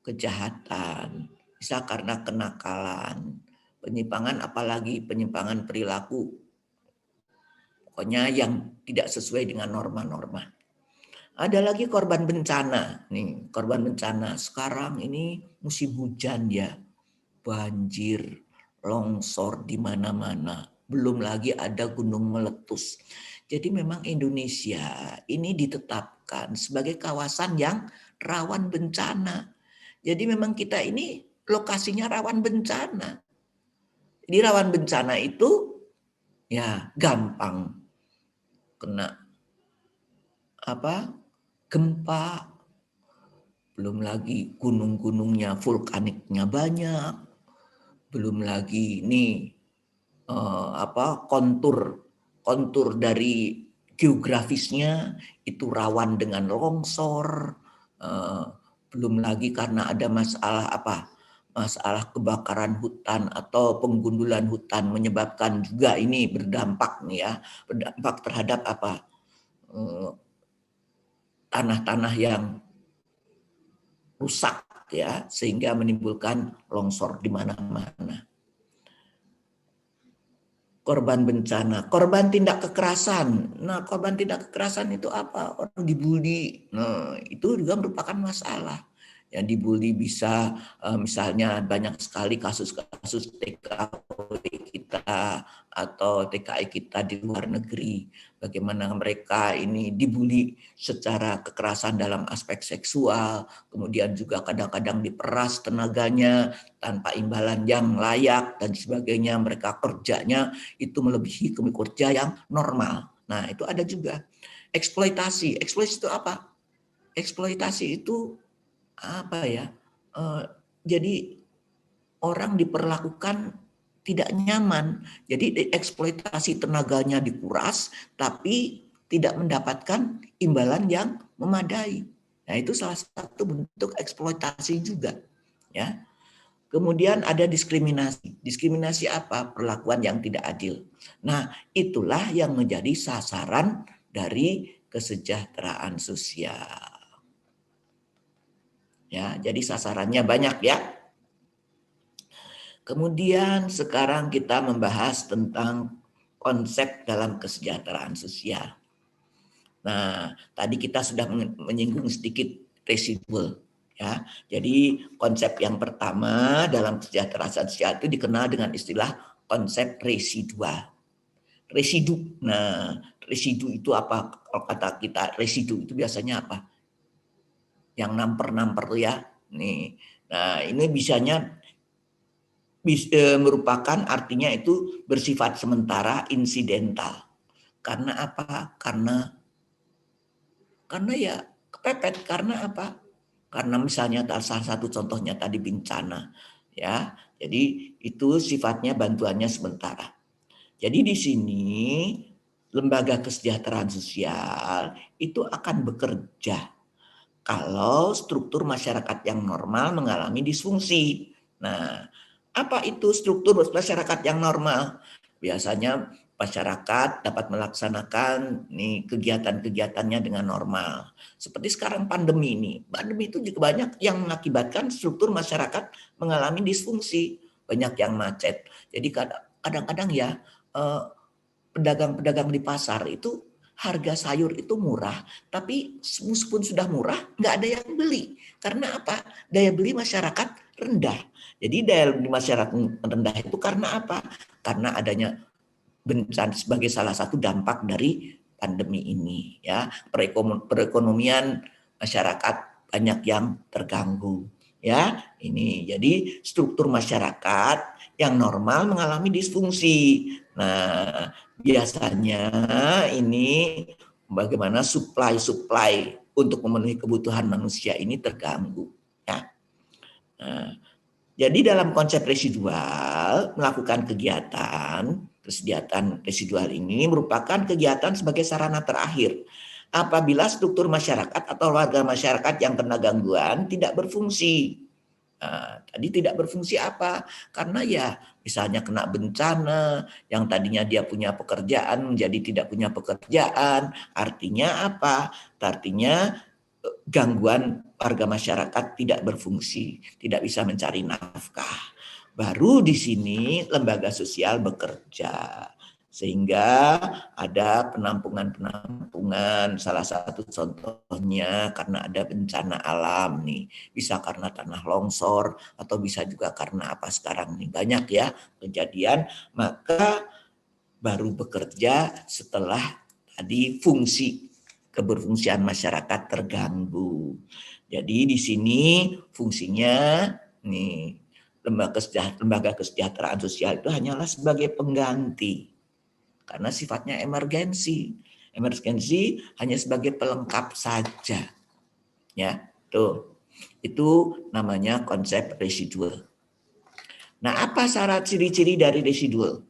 kejahatan, bisa karena kenakalan. Penyimpangan apalagi penyimpangan perilaku. Pokoknya yang tidak sesuai dengan norma-norma. Ada lagi korban bencana. Nih, korban bencana. Sekarang ini musim hujan ya. Banjir, longsor di mana-mana. Belum lagi ada gunung meletus. Jadi memang Indonesia ini ditetapkan sebagai kawasan yang rawan bencana. Jadi memang kita ini lokasinya rawan bencana. Jadi rawan bencana itu ya gampang kena gempa, belum lagi gunung-gunungnya vulkaniknya banyak, belum lagi nih kontur dari geografisnya itu rawan dengan longsor, belum lagi karena ada masalah kebakaran hutan atau penggundulan hutan menyebabkan juga ini berdampak terhadap tanah-tanah yang rusak ya, sehingga menimbulkan longsor di mana-mana. Korban bencana, korban tindak kekerasan. Nah, korban tindak kekerasan itu apa? Orang dibully. Nah, itu juga merupakan masalah. Yang dibully bisa misalnya banyak sekali kasus-kasus TKW kita atau TKI kita di luar negeri. Bagaimana mereka ini dibully secara kekerasan dalam aspek seksual, kemudian juga kadang-kadang diperas tenaganya tanpa imbalan yang layak dan sebagainya. Mereka kerjanya itu melebihi kerja yang normal. Nah, itu ada juga. Eksploitasi. Eksploitasi itu apa? Eksploitasi itu jadi orang diperlakukan tidak nyaman. Jadi eksploitasi tenaganya dikuras, tapi tidak mendapatkan imbalan yang memadai. Nah, itu salah satu bentuk eksploitasi juga. Ya. Kemudian ada diskriminasi. Diskriminasi apa? Perlakuan yang tidak adil. Nah, itulah yang menjadi sasaran dari kesejahteraan sosial. Ya, jadi sasarannya banyak ya. Kemudian sekarang kita membahas tentang konsep dalam kesejahteraan sosial. Nah, tadi kita sudah menyinggung sedikit residual. Ya, jadi konsep yang pertama dalam kesejahteraan sosial itu dikenal dengan istilah konsep residual. Residu. Nah, residu itu apa? Kalau kata kita residu itu biasanya apa? Yang namper-namper ya. Nih. Nah, ini merupakan artinya itu bersifat sementara, insidental. Karena apa? Karena ya kepepet. Karena apa? Karena misalnya salah satu contohnya tadi bencana, ya. Jadi itu sifatnya bantuannya sementara. Jadi di sini lembaga kesejahteraan sosial itu akan bekerja kalau struktur masyarakat yang normal mengalami disfungsi. Nah, apa itu struktur masyarakat yang normal? Biasanya masyarakat dapat melaksanakan kegiatan-kegiatannya dengan normal. Seperti sekarang pandemi ini. Pandemi itu juga banyak yang mengakibatkan struktur masyarakat mengalami disfungsi. Banyak yang macet. Jadi kadang-kadang ya pedagang-pedagang di pasar itu harga sayur itu murah, tapi meskipun sudah murah, nggak ada yang beli. Karena apa? Daya beli masyarakat rendah. Jadi daya beli masyarakat rendah itu karena apa? Karena adanya bencana sebagai salah satu dampak dari pandemi ini. Ya, perekonomian masyarakat banyak yang terganggu. Ya, ini jadi struktur masyarakat yang normal mengalami disfungsi. Nah, biasanya ini bagaimana supply untuk memenuhi kebutuhan manusia ini terganggu. Ya. Nah, jadi dalam konsep residual melakukan kesejahteraan residual ini merupakan kegiatan sebagai sarana terakhir apabila struktur masyarakat atau warga masyarakat yang kena gangguan tidak berfungsi. Nah, tadi tidak berfungsi apa? Karena ya misalnya kena bencana, yang tadinya dia punya pekerjaan menjadi tidak punya pekerjaan. Artinya apa? Artinya gangguan warga masyarakat tidak berfungsi, tidak bisa mencari nafkah. Baru di sini lembaga sosial bekerja. Sehingga ada penampungan, salah satu contohnya karena ada bencana alam nih, bisa karena tanah longsor atau bisa juga karena apa sekarang nih banyak ya kejadian, maka baru bekerja setelah tadi fungsi keberfungsian masyarakat terganggu. Jadi di sini fungsinya nih lembaga kesejahteraan sosial itu hanyalah sebagai pengganti karena sifatnya emergensi. Emergensi hanya sebagai pelengkap saja. Ya, tuh. Itu namanya konsep residual. Nah, apa syarat ciri-ciri dari residual?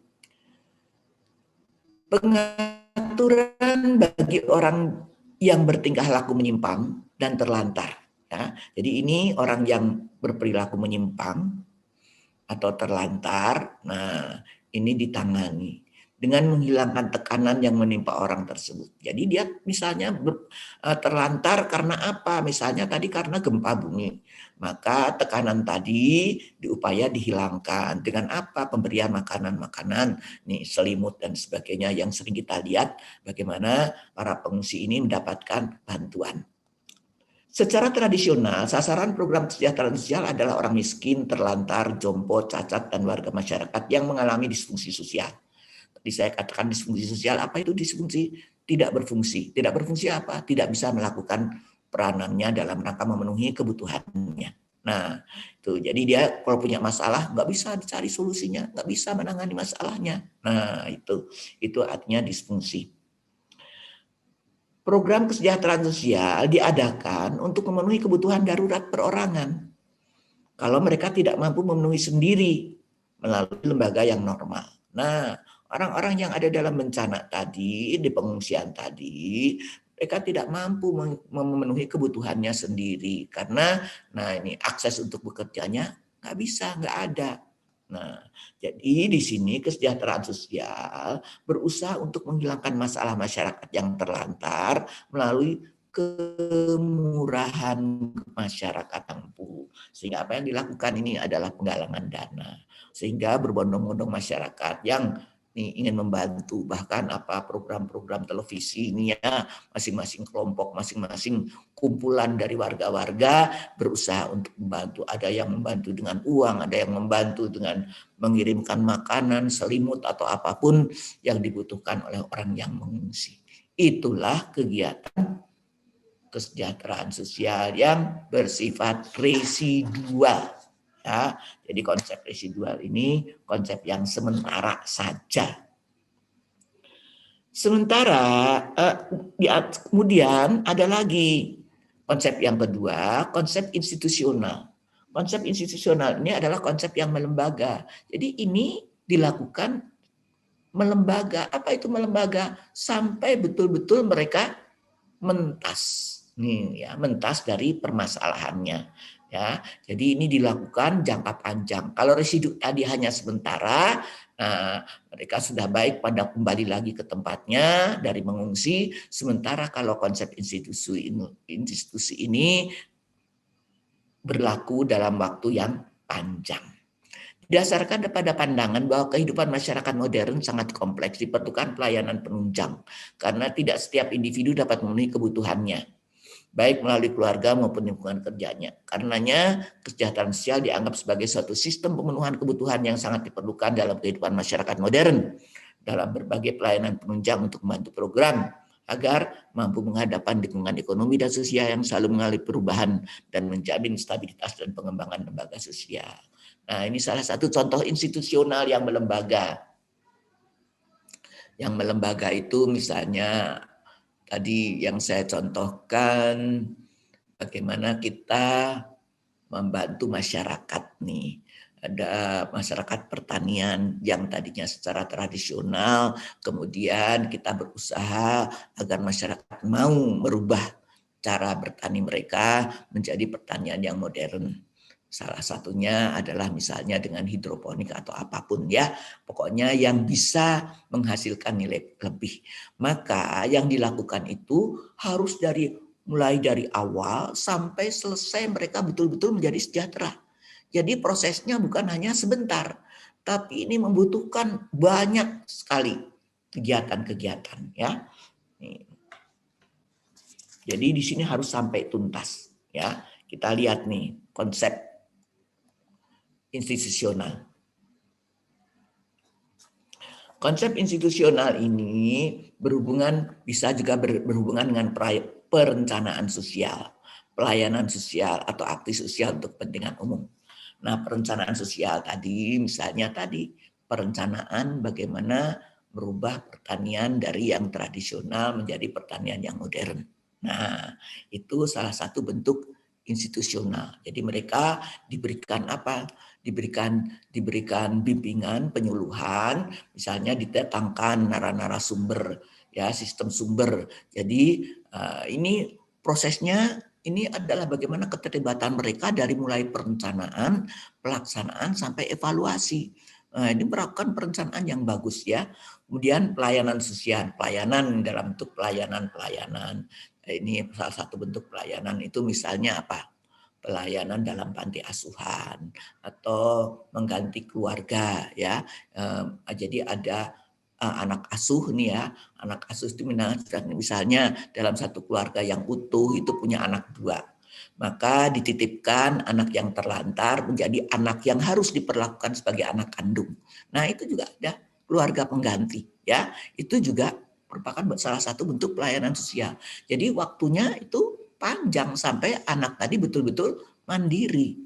Pengaturan bagi orang yang bertingkah laku menyimpang dan terlantar. Ya. Jadi ini orang yang berperilaku menyimpang atau terlantar. Nah, ini ditangani dengan menghilangkan tekanan yang menimpa orang tersebut. Jadi dia misalnya terlantar karena apa? Misalnya tadi karena gempa bumi. Maka tekanan tadi diupaya dihilangkan dengan apa? Pemberian makanan-makanan, nih selimut dan sebagainya yang sering kita lihat bagaimana para pengungsi ini mendapatkan bantuan. Secara tradisional, sasaran program kesejahteraan sosial adalah orang miskin, terlantar, jompo, cacat, dan warga masyarakat yang mengalami disfungsi sosial. Tadi saya katakan disfungsi sosial, apa itu disfungsi? Tidak berfungsi. Tidak berfungsi apa? Tidak bisa melakukan peranannya dalam rangka memenuhi kebutuhannya. Nah, itu jadi dia kalau punya masalah nggak bisa dicari solusinya, nggak bisa menangani masalahnya. Nah, itu artinya disfungsi. Program kesejahteraan sosial diadakan untuk memenuhi kebutuhan darurat perorangan. Kalau mereka tidak mampu memenuhi sendiri melalui lembaga yang normal. Nah, orang-orang yang ada dalam bencana tadi, di pengungsian tadi, mereka tidak mampu memenuhi kebutuhannya sendiri. Karena, nah ini akses untuk bekerjanya nggak bisa, nggak ada. Nah, jadi di sini kesejahteraan sosial berusaha untuk menghilangkan masalah masyarakat yang terlantar melalui kemurahan masyarakat mampu. Sehingga apa yang dilakukan ini adalah penggalangan dana. Sehingga berbondong-bondong masyarakat yang ingin membantu, bahkan apa program-program televisi ini ya, masing-masing kelompok, masing-masing kumpulan dari warga-warga berusaha untuk membantu. Ada yang membantu dengan uang, ada yang membantu dengan mengirimkan makanan, selimut atau apapun yang dibutuhkan oleh orang yang mengungsi. Itulah kegiatan kesejahteraan sosial yang bersifat residual. Ya, jadi konsep residual ini konsep yang sementara saja. Sementara kemudian ada lagi konsep yang kedua, konsep institusional. Konsep institusional ini adalah konsep yang melembaga. Jadi ini dilakukan melembaga. Apa itu melembaga? Sampai betul-betul mereka mentas. Nih ya, mentas dari permasalahannya. Ya, jadi ini dilakukan jangka panjang. Kalau residu tadi hanya sementara, nah, mereka sudah baik pada kembali lagi ke tempatnya dari mengungsi. Sementara kalau konsep institusi ini berlaku dalam waktu yang panjang. Didasarkan pada pandangan bahwa kehidupan masyarakat modern sangat kompleks, diperlukan pelayanan penunjang karena tidak setiap individu dapat memenuhi kebutuhannya, baik melalui keluarga maupun lingkungan kerjanya. Karenanya, kesejahteraan sosial dianggap sebagai suatu sistem pemenuhan kebutuhan yang sangat diperlukan dalam kehidupan masyarakat modern, dalam berbagai pelayanan penunjang untuk membantu program, agar mampu menghadapan lingkungan ekonomi dan sosial yang selalu mengalami perubahan dan menjamin stabilitas dan pengembangan lembaga sosial. Nah, ini salah satu contoh institusional yang melembaga. Yang melembaga itu misalnya tadi yang saya contohkan bagaimana kita membantu masyarakat nih. Ada masyarakat pertanian yang tadinya secara tradisional, kemudian kita berusaha agar masyarakat mau merubah cara bertani mereka menjadi pertanian yang modern. Salah satunya adalah misalnya dengan hidroponik atau apapun ya. Pokoknya yang bisa menghasilkan nilai lebih. Maka yang dilakukan itu harus mulai dari awal sampai selesai mereka betul-betul menjadi sejahtera. Jadi prosesnya bukan hanya sebentar, tapi ini membutuhkan banyak sekali kegiatan-kegiatan ya. Jadi di sini harus sampai tuntas ya. Kita lihat nih konsep institusional. konsep institusional ini bisa juga berhubungan dengan perencanaan sosial, pelayanan sosial atau aksi sosial untuk kepentingan umum. Nah, perencanaan sosial tadi, misalnya tadi perencanaan bagaimana merubah pertanian dari yang tradisional menjadi pertanian yang modern. Nah, itu salah satu bentuk institusional. Jadi mereka diberikan apa? Diberikan bimbingan, penyuluhan, misalnya didatangkan narasumber, ya, sistem sumber. Jadi ini prosesnya ini adalah bagaimana keterlibatan mereka dari mulai perencanaan, pelaksanaan sampai evaluasi. Nah, ini melakukan perencanaan yang bagus ya. Kemudian pelayanan sosial, pelayanan dalam bentuk pelayanan. Ini salah satu bentuk pelayanan itu misalnya apa? Pelayanan dalam panti asuhan atau mengganti keluarga ya. Jadi ada anak asuh nih ya, anak asuh itu misalnya dalam satu keluarga yang utuh itu punya anak 2, maka dititipkan anak yang terlantar menjadi anak yang harus diperlakukan sebagai anak kandung. Nah itu juga ada keluarga pengganti ya, itu juga merupakan salah satu bentuk pelayanan sosial. Jadi waktunya itu panjang sampai anak tadi betul-betul mandiri.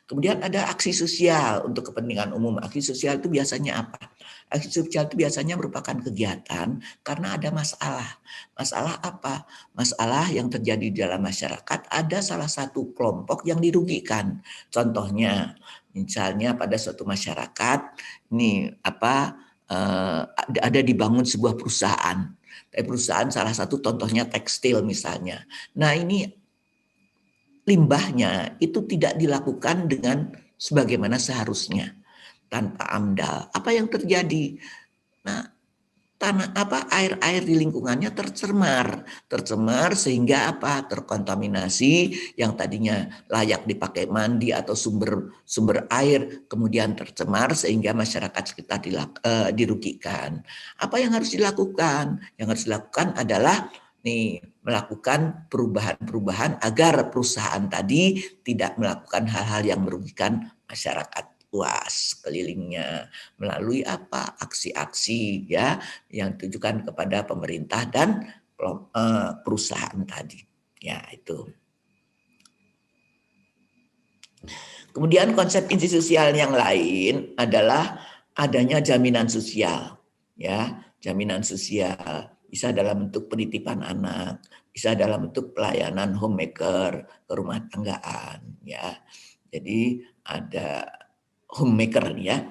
Kemudian ada aksi sosial untuk kepentingan umum. Aksi sosial itu biasanya apa? Aksi sosial itu biasanya merupakan kegiatan karena ada masalah. Masalah apa? Masalah yang terjadi di dalam masyarakat, ada salah satu kelompok yang dirugikan. Contohnya, misalnya pada suatu masyarakat, ini ada dibangun sebuah perusahaan. Perusahaan salah satu contohnya tekstil misalnya. Nah ini limbahnya itu tidak dilakukan dengan sebagaimana seharusnya, tanpa AMDAL. Apa yang terjadi? Nah, air di lingkungannya tercemar sehingga terkontaminasi yang tadinya layak dipakai mandi atau sumber air kemudian tercemar sehingga masyarakat sekitar dirugikan. Apa yang harus dilakukan? Yang harus dilakukan adalah melakukan perubahan-perubahan agar perusahaan tadi tidak melakukan hal-hal yang merugikan masyarakat luas kelilingnya melalui aksi-aksi ya yang ditujukan kepada pemerintah dan perusahaan tadi ya itu. Kemudian konsep institusional yang lain adalah adanya jaminan sosial ya, jaminan sosial bisa dalam bentuk penitipan anak, bisa dalam bentuk pelayanan homemaker ke rumah tanggaan ya. Jadi ada homemaker ya.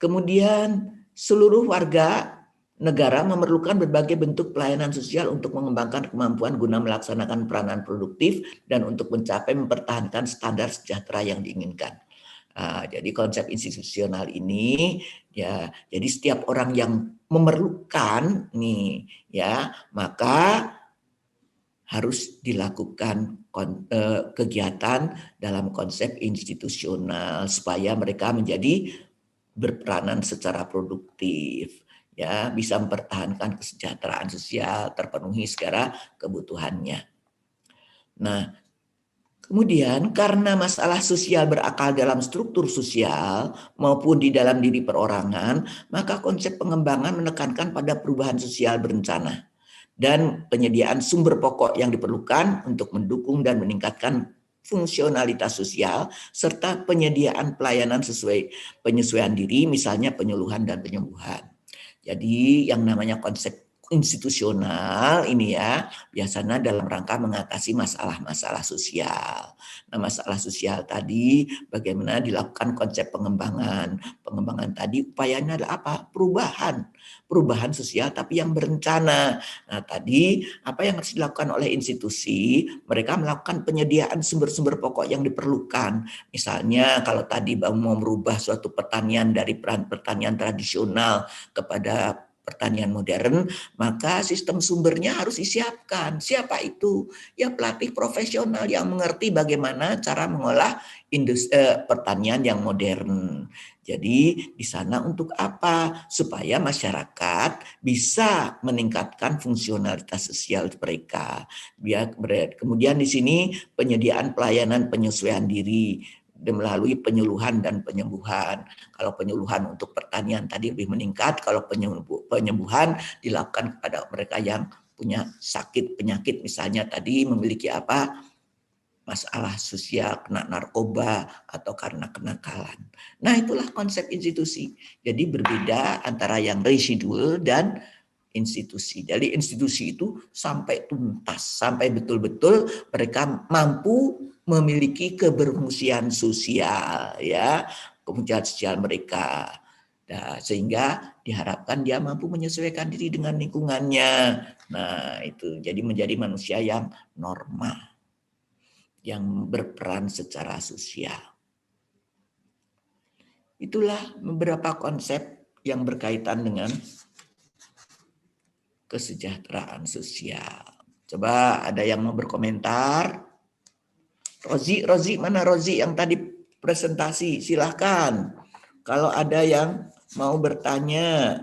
Kemudian seluruh warga negara memerlukan berbagai bentuk pelayanan sosial untuk mengembangkan kemampuan guna melaksanakan peranan produktif dan untuk mencapai mempertahankan standar sejahtera yang diinginkan. Jadi konsep institusional ini ya, jadi setiap orang yang memerlukan nih ya, maka harus dilakukan kegiatan dalam konsep institusional supaya mereka menjadi berperanan secara produktif ya, bisa mempertahankan kesejahteraan sosial, terpenuhi segala kebutuhannya. Nah, kemudian karena masalah sosial berakar dalam struktur sosial maupun di dalam diri perorangan, maka konsep pengembangan menekankan pada perubahan sosial berencana dan penyediaan sumber pokok yang diperlukan untuk mendukung dan meningkatkan fungsionalitas sosial serta penyediaan pelayanan sesuai penyesuaian diri, misalnya penyuluhan dan penyembuhan. Jadi yang namanya konsep institusional ini ya biasanya dalam rangka mengatasi masalah-masalah sosial. Nah, masalah sosial tadi bagaimana dilakukan konsep pengembangan. Pengembangan tadi upayanya adalah apa? Perubahan sosial tapi yang berencana. Nah, tadi apa yang harus dilakukan oleh institusi? Mereka melakukan penyediaan sumber-sumber pokok yang diperlukan. Misalnya kalau tadi mau merubah suatu pertanian dari pertanian tradisional kepada pertanian modern, maka sistem sumbernya harus disiapkan. Siapa itu? Ya pelatih profesional yang mengerti bagaimana cara mengolah pertanian yang modern. Jadi di sana untuk apa? Supaya masyarakat bisa meningkatkan fungsionalitas sosial mereka. Kemudian di sini penyediaan pelayanan penyesuaian diri melalui penyuluhan dan penyembuhan. Kalau penyuluhan untuk pertanian tadi lebih meningkat, kalau penyembuhan dilakukan kepada mereka yang punya sakit penyakit, misalnya tadi memiliki masalah sosial, kena narkoba atau karena kenakalan. Nah, itulah konsep institusi. Jadi berbeda antara yang residual dan institusi. Jadi institusi itu sampai tuntas, sampai betul-betul mereka mampu memiliki keberfungsian sosial, ya, keberfungsian sosial mereka. Nah, sehingga diharapkan dia mampu menyesuaikan diri dengan lingkungannya. Nah, itu jadi menjadi manusia yang normal, yang berperan secara sosial. Itulah beberapa konsep yang berkaitan dengan kesejahteraan sosial. Coba ada yang mau berkomentar? Rozi mana Rozi yang tadi presentasi? Silahkan. Kalau ada yang mau bertanya.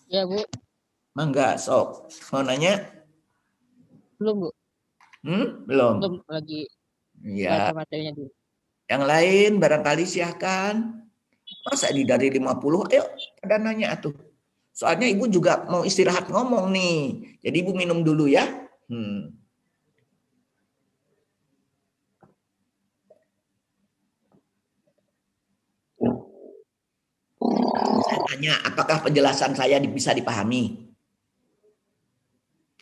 Ya, Bu. Mangga, sok. Mau nanya? Belum, Bu. Belum? Belum, lagi Ya. baca materinya dulu. Yang lain barangkali silahkan. Masa dari 50? Ayo, pada nanya tuh. Soalnya Ibu juga mau istirahat ngomong nih. Jadi Ibu minum dulu ya. Saya tanya, apakah penjelasan saya bisa dipahami?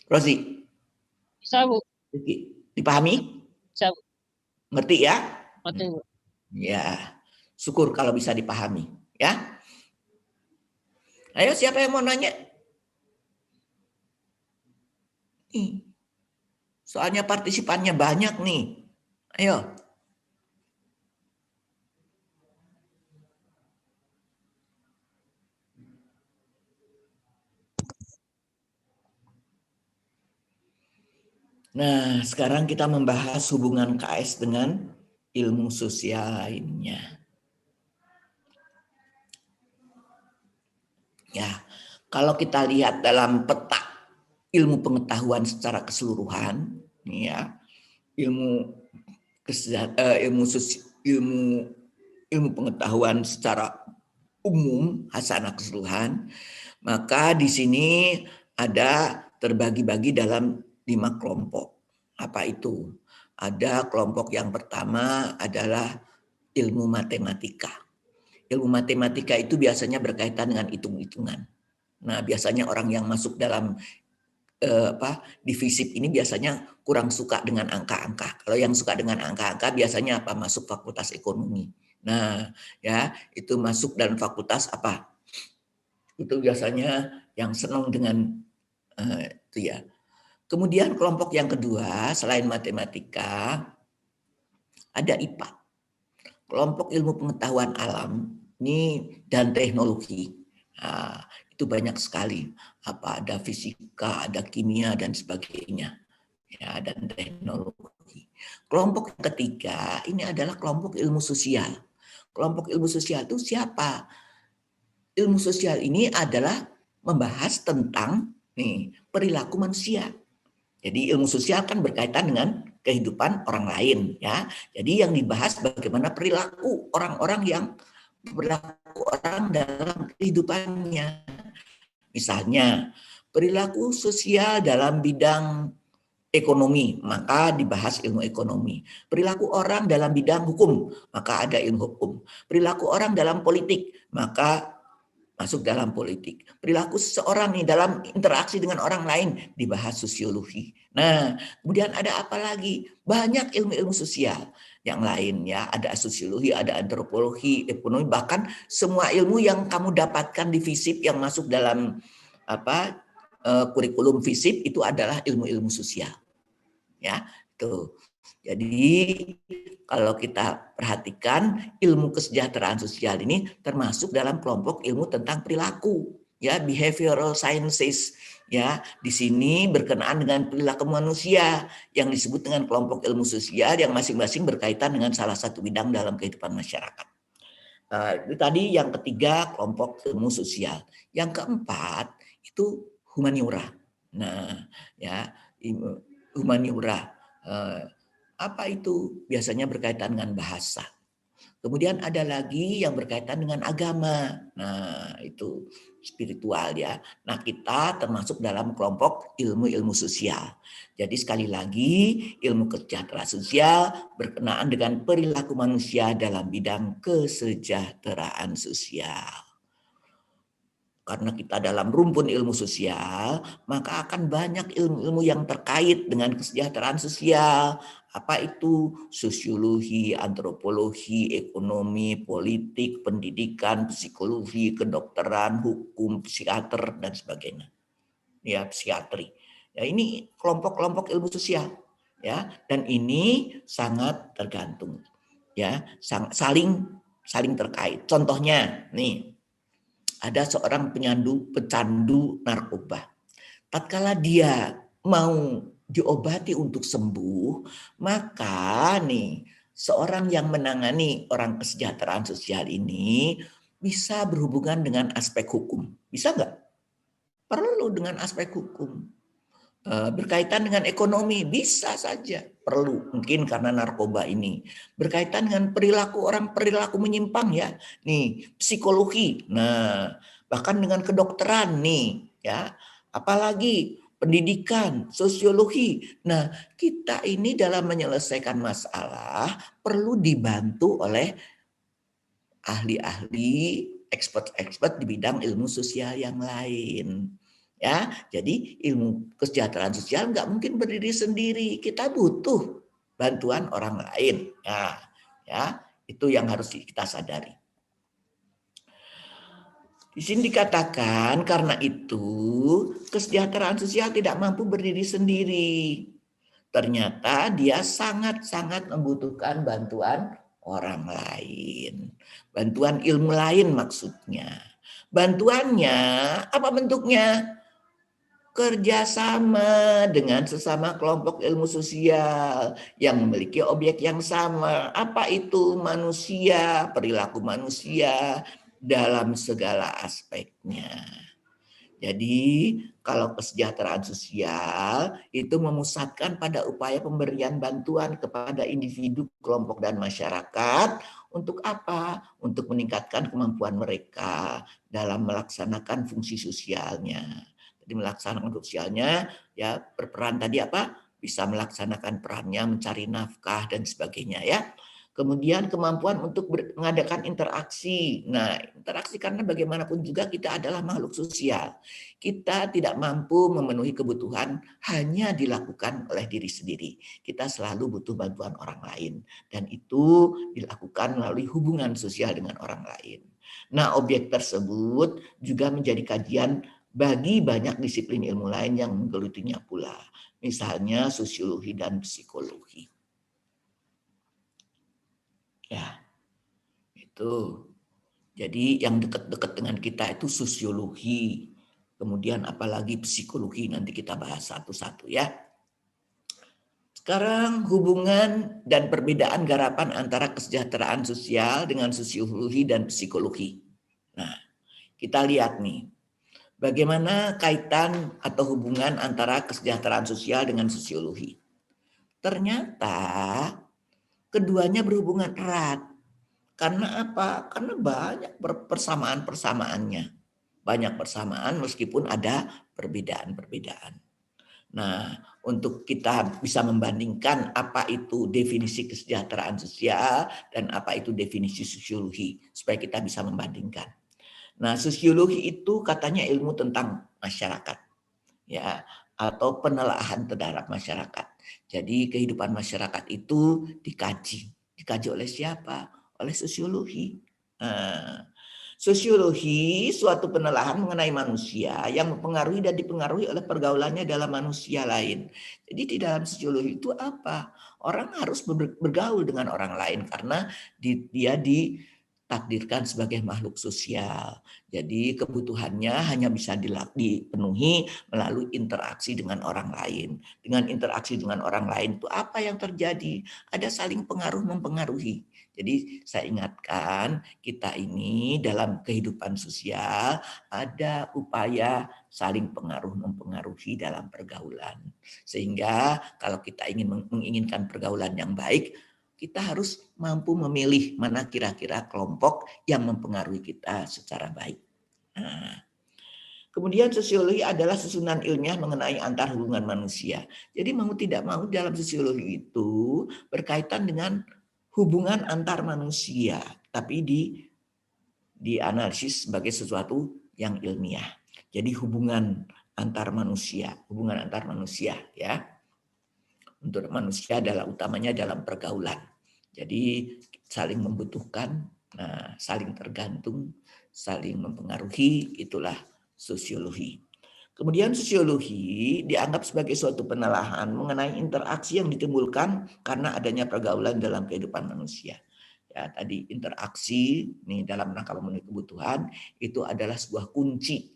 Rozi? Bisa, Bu. Dipahami? Bisa, Bu. Ngerti ya? Ngerti, Bu. Ya, syukur kalau bisa dipahami. Ya. Ayo, siapa yang mau nanya? Nih. Soalnya partisipannya banyak nih. Ayo. Nah, sekarang kita membahas hubungan KS dengan ilmu sosial lainnya. Ya, kalau kita lihat dalam peta ilmu pengetahuan secara keseluruhan, ya, ilmu pengetahuan secara umum, hasanah keseluruhan, maka di sini ada terbagi-bagi dalam 5 kelompok. Apa itu? Ada kelompok yang pertama adalah ilmu matematika. Ilmu matematika itu biasanya berkaitan dengan hitung-hitungan. Nah, biasanya orang yang masuk dalam di FISIP ini biasanya kurang suka dengan angka-angka. Kalau yang suka dengan angka-angka biasanya masuk fakultas ekonomi. Nah, ya, itu masuk dalam fakultas apa? Itu biasanya yang senang dengan itu ya. Kemudian kelompok yang kedua selain matematika ada IPA. Kelompok ilmu pengetahuan alam ini dan teknologi. Nah, itu banyak sekali. Ada fisika, ada kimia dan sebagainya. Ya, dan teknologi. Kelompok yang ketiga ini adalah kelompok ilmu sosial. Kelompok ilmu sosial itu siapa? Ilmu sosial ini adalah membahas tentang perilaku manusia. Jadi ilmu sosial kan berkaitan dengan kehidupan orang lain, ya. Jadi yang dibahas bagaimana perilaku orang-orang dalam kehidupannya. Misalnya perilaku sosial dalam bidang ekonomi, maka dibahas ilmu ekonomi. Perilaku orang dalam bidang hukum, maka ada ilmu hukum. Perilaku orang dalam politik, maka masuk dalam politik. Perilaku seseorang nih dalam interaksi dengan orang lain dibahas sosiologi. Nah, kemudian ada apa lagi? Banyak ilmu-ilmu sosial yang lain ya. Ada sosiologi, ada antropologi, ekonomi, bahkan semua ilmu yang kamu dapatkan di FISIP yang masuk dalam kurikulum FISIP itu adalah ilmu-ilmu sosial. Ya, tuh. Jadi kalau kita perhatikan ilmu kesejahteraan sosial ini termasuk dalam kelompok ilmu tentang perilaku, ya, behavioral sciences, ya. Di sini berkenaan dengan perilaku manusia yang disebut dengan kelompok ilmu sosial yang masing-masing berkaitan dengan salah satu bidang dalam kehidupan masyarakat. Itu tadi yang ketiga kelompok ilmu sosial. Yang keempat itu humaniora. Nah, ya, humaniora. Apa itu? Biasanya berkaitan dengan bahasa. Kemudian ada lagi yang berkaitan dengan agama. Nah, itu spiritual ya. Nah, kita termasuk dalam kelompok ilmu-ilmu sosial. Jadi sekali lagi, ilmu kesejahteraan sosial berkenaan dengan perilaku manusia dalam bidang kesejahteraan sosial. Karena kita dalam rumpun ilmu sosial, maka akan banyak ilmu-ilmu yang terkait dengan kesejahteraan sosial. Apa itu? Sosiologi, antropologi, ekonomi, politik, pendidikan, psikologi, kedokteran, hukum, psikiater, dan sebagainya. Ya, psikiatri. Ya, ini kelompok-kelompok ilmu sosial. Ya, dan ini sangat tergantung. Ya, saling terkait. Contohnya, nih, ada seorang pecandu narkoba. Tatkala dia mau diobati untuk sembuh, maka nih seorang yang menangani orang kesejahteraan sosial ini bisa berhubungan dengan aspek hukum. Bisa nggak? Perlu dengan aspek hukum. Berkaitan dengan ekonomi bisa saja, perlu mungkin karena narkoba ini. Berkaitan dengan perilaku orang, perilaku menyimpang ya, nih psikologi, nah bahkan dengan kedokteran nih ya, apalagi pendidikan, sosiologi. Nah, kita ini dalam menyelesaikan masalah perlu dibantu oleh ahli-ahli, expert-expert di bidang ilmu sosial yang lain. Ya, jadi ilmu kesejahteraan sosial nggak mungkin berdiri sendiri. Kita butuh bantuan orang lain. Ya, itu yang harus kita sadari. Di sini dikatakan karena itu kesejahteraan sosial tidak mampu berdiri sendiri. Ternyata dia sangat-sangat membutuhkan bantuan orang lain. Bantuan ilmu lain maksudnya. Bantuannya apa bentuknya? Kerjasama dengan sesama kelompok ilmu sosial yang memiliki objek yang sama. Apa itu manusia, perilaku manusia dalam segala aspeknya. Jadi kalau kesejahteraan sosial itu memusatkan pada upaya pemberian bantuan kepada individu, kelompok, dan masyarakat. Untuk apa? Untuk meningkatkan kemampuan mereka dalam melaksanakan fungsi sosialnya. Jadi melaksanakan sosialnya ya berperan tadi apa? Bisa melaksanakan perannya mencari nafkah dan sebagainya ya. Kemudian kemampuan untuk mengadakan interaksi. Nah, interaksi karena bagaimanapun juga kita adalah makhluk sosial. Kita tidak mampu memenuhi kebutuhan hanya dilakukan oleh diri sendiri. Kita selalu butuh bantuan orang lain. Dan itu dilakukan melalui hubungan sosial dengan orang lain. Nah, objek tersebut juga menjadi kajian bagi banyak disiplin ilmu lain yang menggelutinya pula. Misalnya sosiologi dan psikologi. Ya, itu. Jadi yang dekat-dekat dengan kita itu sosiologi. Kemudian apalagi psikologi, nanti kita bahas satu-satu ya. Sekarang hubungan dan perbedaan garapan antara kesejahteraan sosial dengan sosiologi dan psikologi. Nah, kita lihat nih. Bagaimana kaitan atau hubungan antara kesejahteraan sosial dengan sosiologi. Ternyata keduanya berhubungan erat. Karena apa? Karena banyak persamaan-persamaannya. Banyak persamaan meskipun ada perbedaan-perbedaan. Nah, untuk kita bisa membandingkan apa itu definisi kesejahteraan sosial dan apa itu definisi sosiologi, supaya kita bisa membandingkan. Nah, sosiologi itu katanya ilmu tentang masyarakat, ya, atau penelaahan terhadap masyarakat. Jadi kehidupan masyarakat itu dikaji oleh siapa? Oleh sosiologi. Nah, sosiologi suatu penelaahan mengenai manusia yang mempengaruhi dan dipengaruhi oleh pergaulannya dalam manusia lain. Jadi di dalam sosiologi itu apa? Orang harus bergaul dengan orang lain karena dia takdirkan sebagai makhluk sosial. Jadi kebutuhannya hanya bisa dipenuhi melalui interaksi dengan orang lain. Dengan interaksi dengan orang lain itu apa yang terjadi? Ada saling pengaruh mempengaruhi. Jadi saya ingatkan kita ini dalam kehidupan sosial ada upaya saling pengaruh mempengaruhi dalam pergaulan. Sehingga kalau kita ingin menginginkan pergaulan yang baik, kita harus mampu memilih mana kira-kira kelompok yang mempengaruhi kita secara baik. Nah, kemudian sosiologi adalah susunan ilmiah mengenai antar hubungan manusia. Jadi mau tidak mau dalam sosiologi itu berkaitan dengan hubungan antar manusia, tapi dianalisis sebagai sesuatu yang ilmiah. Jadi hubungan antar manusia ya. Untuk manusia adalah utamanya dalam pergaulan. Jadi saling membutuhkan, saling tergantung, saling mempengaruhi, itulah sosiologi. Kemudian sosiologi dianggap sebagai suatu penelaahan mengenai interaksi yang ditimbulkan karena adanya pergaulan dalam kehidupan manusia. Ya, tadi interaksi nih dalam rangka memenuhi kebutuhan itu adalah sebuah kunci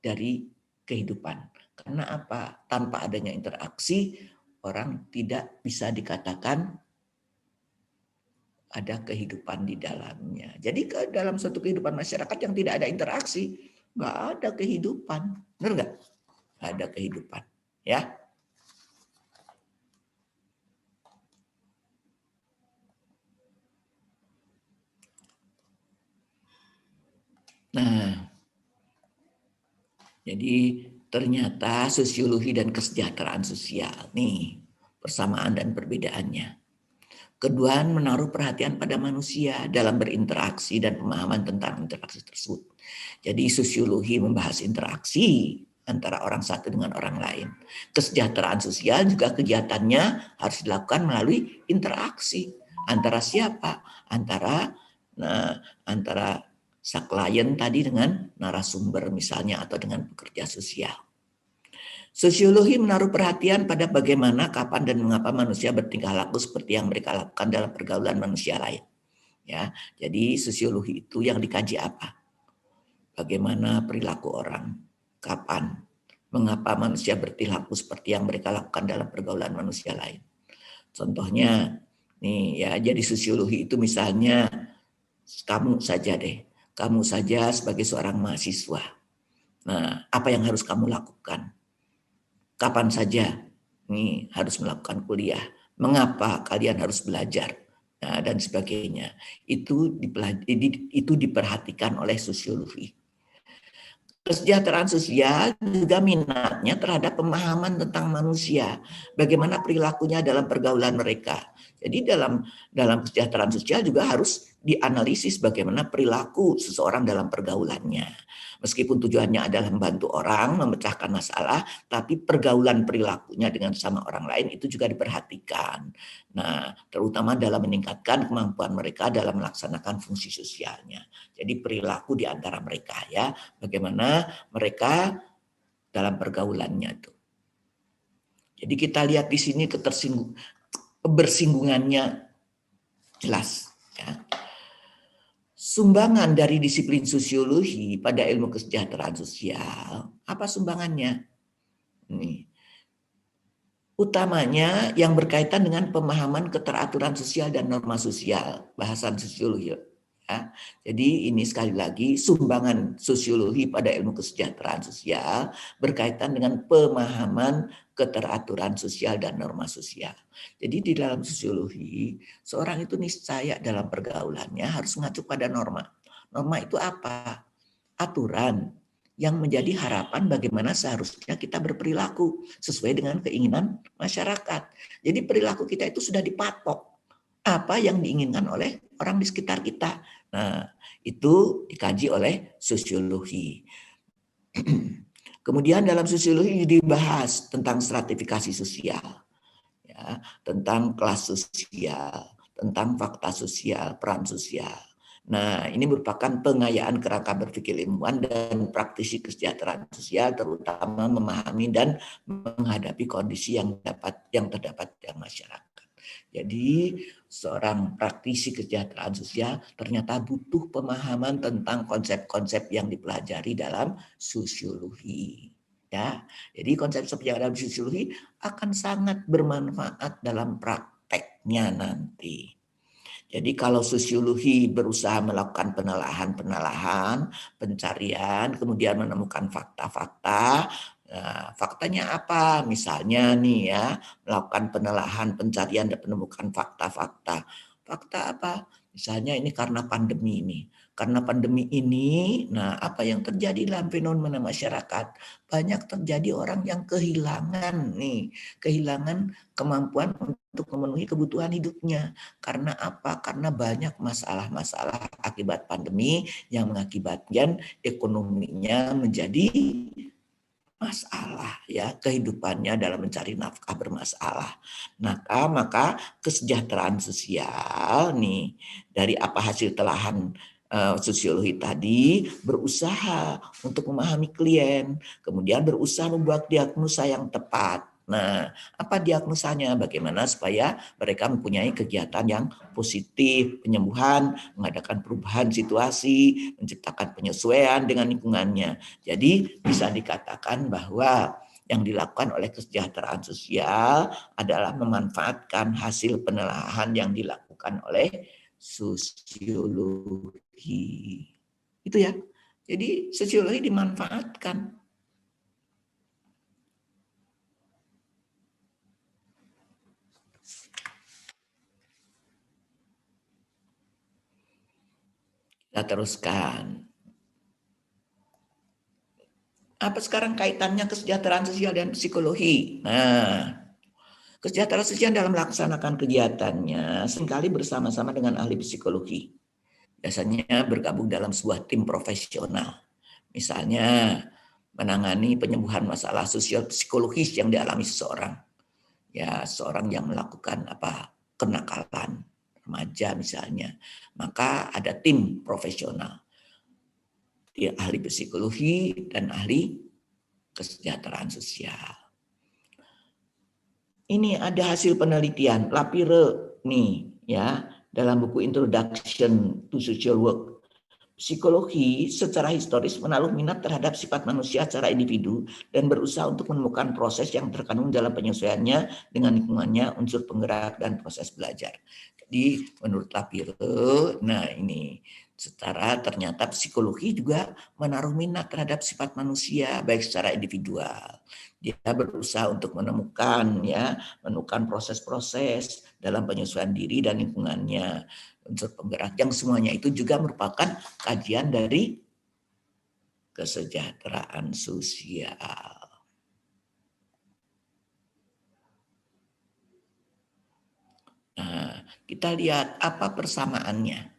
dari kehidupan. Karena apa? Tanpa adanya interaksi, orang tidak bisa dikatakan ada kehidupan di dalamnya. Jadi dalam suatu kehidupan masyarakat yang tidak ada interaksi, nggak ada kehidupan. Benar nggak? Nggak ada kehidupan. Ya. Nah, jadi ternyata sosiologi dan kesejahteraan sosial nih persamaan dan perbedaannya. Keduaan menaruh perhatian pada manusia dalam berinteraksi dan pemahaman tentang interaksi tersebut. Jadi sosiologi membahas interaksi antara orang satu dengan orang lain. Kesejahteraan sosial juga kegiatannya harus dilakukan melalui interaksi. Antara siapa? Antara klien tadi dengan narasumber misalnya atau dengan pekerja sosial. Sosiologi menaruh perhatian pada bagaimana, kapan, dan mengapa manusia bertingkah laku seperti yang mereka lakukan dalam pergaulan manusia lain. Ya, jadi sosiologi itu yang dikaji apa? Bagaimana perilaku orang, kapan, mengapa manusia berperilaku seperti yang mereka lakukan dalam pergaulan manusia lain. Contohnya, nih ya, jadi sosiologi itu misalnya kamu saja sebagai seorang mahasiswa. Nah, apa yang harus kamu lakukan? Kapan saja nih harus melakukan kuliah, mengapa kalian harus belajar, dan sebagainya. Itu diperhatikan oleh sosiologi. Kesejahteraan sosial juga minatnya terhadap pemahaman tentang manusia, bagaimana perilakunya dalam pergaulan mereka. Jadi dalam kesejahteraan sosial juga harus dianalisis bagaimana perilaku seseorang dalam pergaulannya. Meskipun tujuannya adalah membantu orang, memecahkan masalah, tapi pergaulan perilakunya dengan sama orang lain itu juga diperhatikan. Nah, terutama dalam meningkatkan kemampuan mereka dalam melaksanakan fungsi sosialnya. Jadi perilaku di antara mereka ya, bagaimana mereka dalam pergaulannya itu. Jadi kita lihat di sini kebersinggungannya jelas ya. Sumbangan dari disiplin sosiologi pada ilmu kesejahteraan sosial, apa sumbangannya? Nih. Utamanya yang berkaitan dengan pemahaman keteraturan sosial dan norma sosial, bahasan sosiologi. Ya. Jadi ini sekali lagi sumbangan sosiologi pada ilmu kesejahteraan sosial berkaitan dengan pemahaman keteraturan sosial dan norma sosial. Jadi di dalam sosiologi, seorang itu niscaya dalam pergaulannya harus mengacu pada norma. Norma itu apa? Aturan yang menjadi harapan bagaimana seharusnya kita berperilaku sesuai dengan keinginan masyarakat. Jadi perilaku kita itu sudah dipatok apa yang diinginkan oleh orang di sekitar kita. Nah, itu dikaji oleh sosiologi. Kemudian dalam sosiologi dibahas tentang stratifikasi sosial, ya, tentang kelas sosial, tentang fakta sosial, peran sosial. Nah, ini merupakan pengayaan kerangka berpikir ilmuwan dan praktisi kesejahteraan sosial, terutama memahami dan menghadapi kondisi yang terdapat dalam masyarakat. Jadi seorang praktisi kesejahteraan sosial ternyata butuh pemahaman tentang konsep-konsep yang dipelajari dalam sosiologi. Ya, jadi konsep-konsep yang ada dalam sosiologi akan sangat bermanfaat dalam prakteknya nanti. Jadi kalau sosiologi berusaha melakukan penelaahan, pencarian, kemudian menemukan fakta-fakta. Nah, faktanya apa? Misalnya nih ya, melakukan penelaahan, pencarian dan penemukan fakta-fakta. Fakta apa? Misalnya ini karena pandemi ini. Karena pandemi ini, nah apa yang terjadi dalam fenomena masyarakat? Banyak terjadi orang yang kehilangan kemampuan untuk memenuhi kebutuhan hidupnya. Karena apa? Karena banyak masalah-masalah akibat pandemi yang mengakibatkan ekonominya menjadi masalah, ya, kehidupannya dalam mencari nafkah bermasalah. Maka kesejahteraan sosial nih dari apa hasil telahan sosiologi tadi berusaha untuk memahami klien, kemudian berusaha membuat diagnosa yang tepat. Nah, apa diagnosanya? Bagaimana supaya mereka mempunyai kegiatan yang positif, penyembuhan, mengadakan perubahan situasi, menciptakan penyesuaian dengan lingkungannya. Jadi bisa dikatakan bahwa yang dilakukan oleh kesejahteraan sosial adalah memanfaatkan hasil penelaahan yang dilakukan oleh sosiologi. Itu ya. Jadi sosiologi dimanfaatkan. Kita teruskan. Apa sekarang kaitannya kesejahteraan sosial dan psikologi? Nah, kesejahteraan sosial dalam melaksanakan kegiatannya seringkali bersama-sama dengan ahli psikologi. Biasanya bergabung dalam sebuah tim profesional. Misalnya menangani penyembuhan masalah sosial psikologis yang dialami seseorang. Ya, seorang yang melakukan kenakalan remaja misalnya. Maka ada tim profesional. Dia ahli psikologi dan ahli kesejahteraan sosial. Ini ada hasil penelitian Lapire nih ya dalam buku Introduction to Social Work. Psikologi secara historis menaruh minat terhadap sifat manusia secara individu dan berusaha untuk menemukan proses yang terkandung dalam penyesuaiannya dengan lingkungannya, unsur penggerak, dan proses belajar. Jadi menurut Lapire, nah ini secara ternyata psikologi juga menaruh minat terhadap sifat manusia baik secara individual. Dia berusaha untuk menemukan proses-proses dalam penyesuaian diri dan lingkungannya, unsur penggerak, yang semuanya itu juga merupakan kajian dari kesejahteraan sosial. Nah, kita lihat apa persamaannya.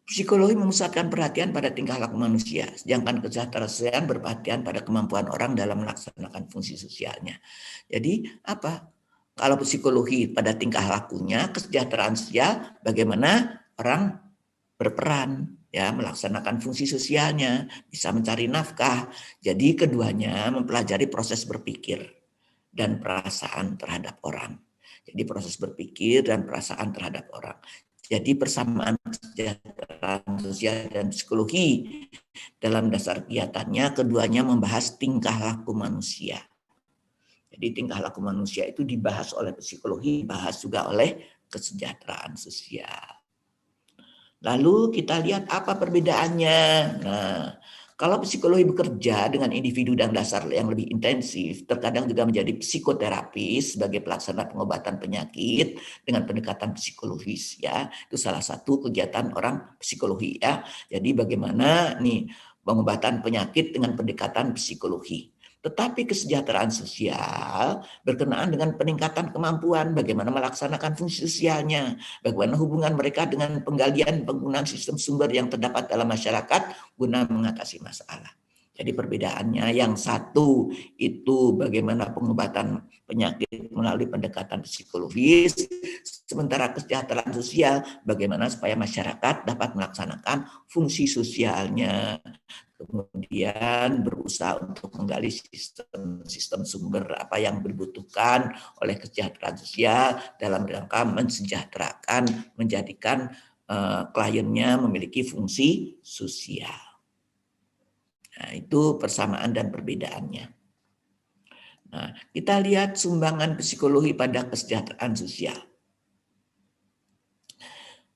Psikologi memusatkan perhatian pada tingkah laku manusia, sedangkan kesejahteraan sosial berperhatian pada kemampuan orang dalam melaksanakan fungsi sosialnya. Jadi apa? Kalau psikologi pada tingkah lakunya, kesejahteraan sosial bagaimana orang berperan ya melaksanakan fungsi sosialnya, bisa mencari nafkah. Jadi keduanya mempelajari proses berpikir dan perasaan terhadap orang. Jadi proses berpikir dan perasaan terhadap orang. Jadi persamaan kesejahteraan sosial dan psikologi dalam dasar kegiatannya keduanya membahas tingkah laku manusia. Jadi tingkah laku manusia itu dibahas oleh psikologi, dibahas juga oleh kesejahteraan sosial. Lalu kita lihat apa perbedaannya. Nah, kalau psikologi bekerja dengan individu dan dasar yang lebih intensif, terkadang juga menjadi psikoterapis sebagai pelaksana pengobatan penyakit dengan pendekatan psikologis ya. Itu salah satu kegiatan orang psikologi ya. Jadi bagaimana nih pengobatan penyakit dengan pendekatan psikologi. Tetapi kesejahteraan sosial berkenaan dengan peningkatan kemampuan bagaimana melaksanakan fungsi sosialnya, bagaimana hubungan mereka dengan penggalian penggunaan sistem sumber yang terdapat dalam masyarakat guna mengatasi masalah. Jadi perbedaannya yang satu itu bagaimana pengobatan penyakit melalui pendekatan psikologis, sementara kesejahteraan sosial bagaimana supaya masyarakat dapat melaksanakan fungsi sosialnya, kemudian berusaha untuk menggali sistem sumber apa yang dibutuhkan oleh kesejahteraan sosial dalam rangka mensejahterakan, menjadikan kliennya memiliki fungsi sosial. Nah, itu persamaan dan perbedaannya. Nah, kita lihat sumbangan psikologi pada kesejahteraan sosial.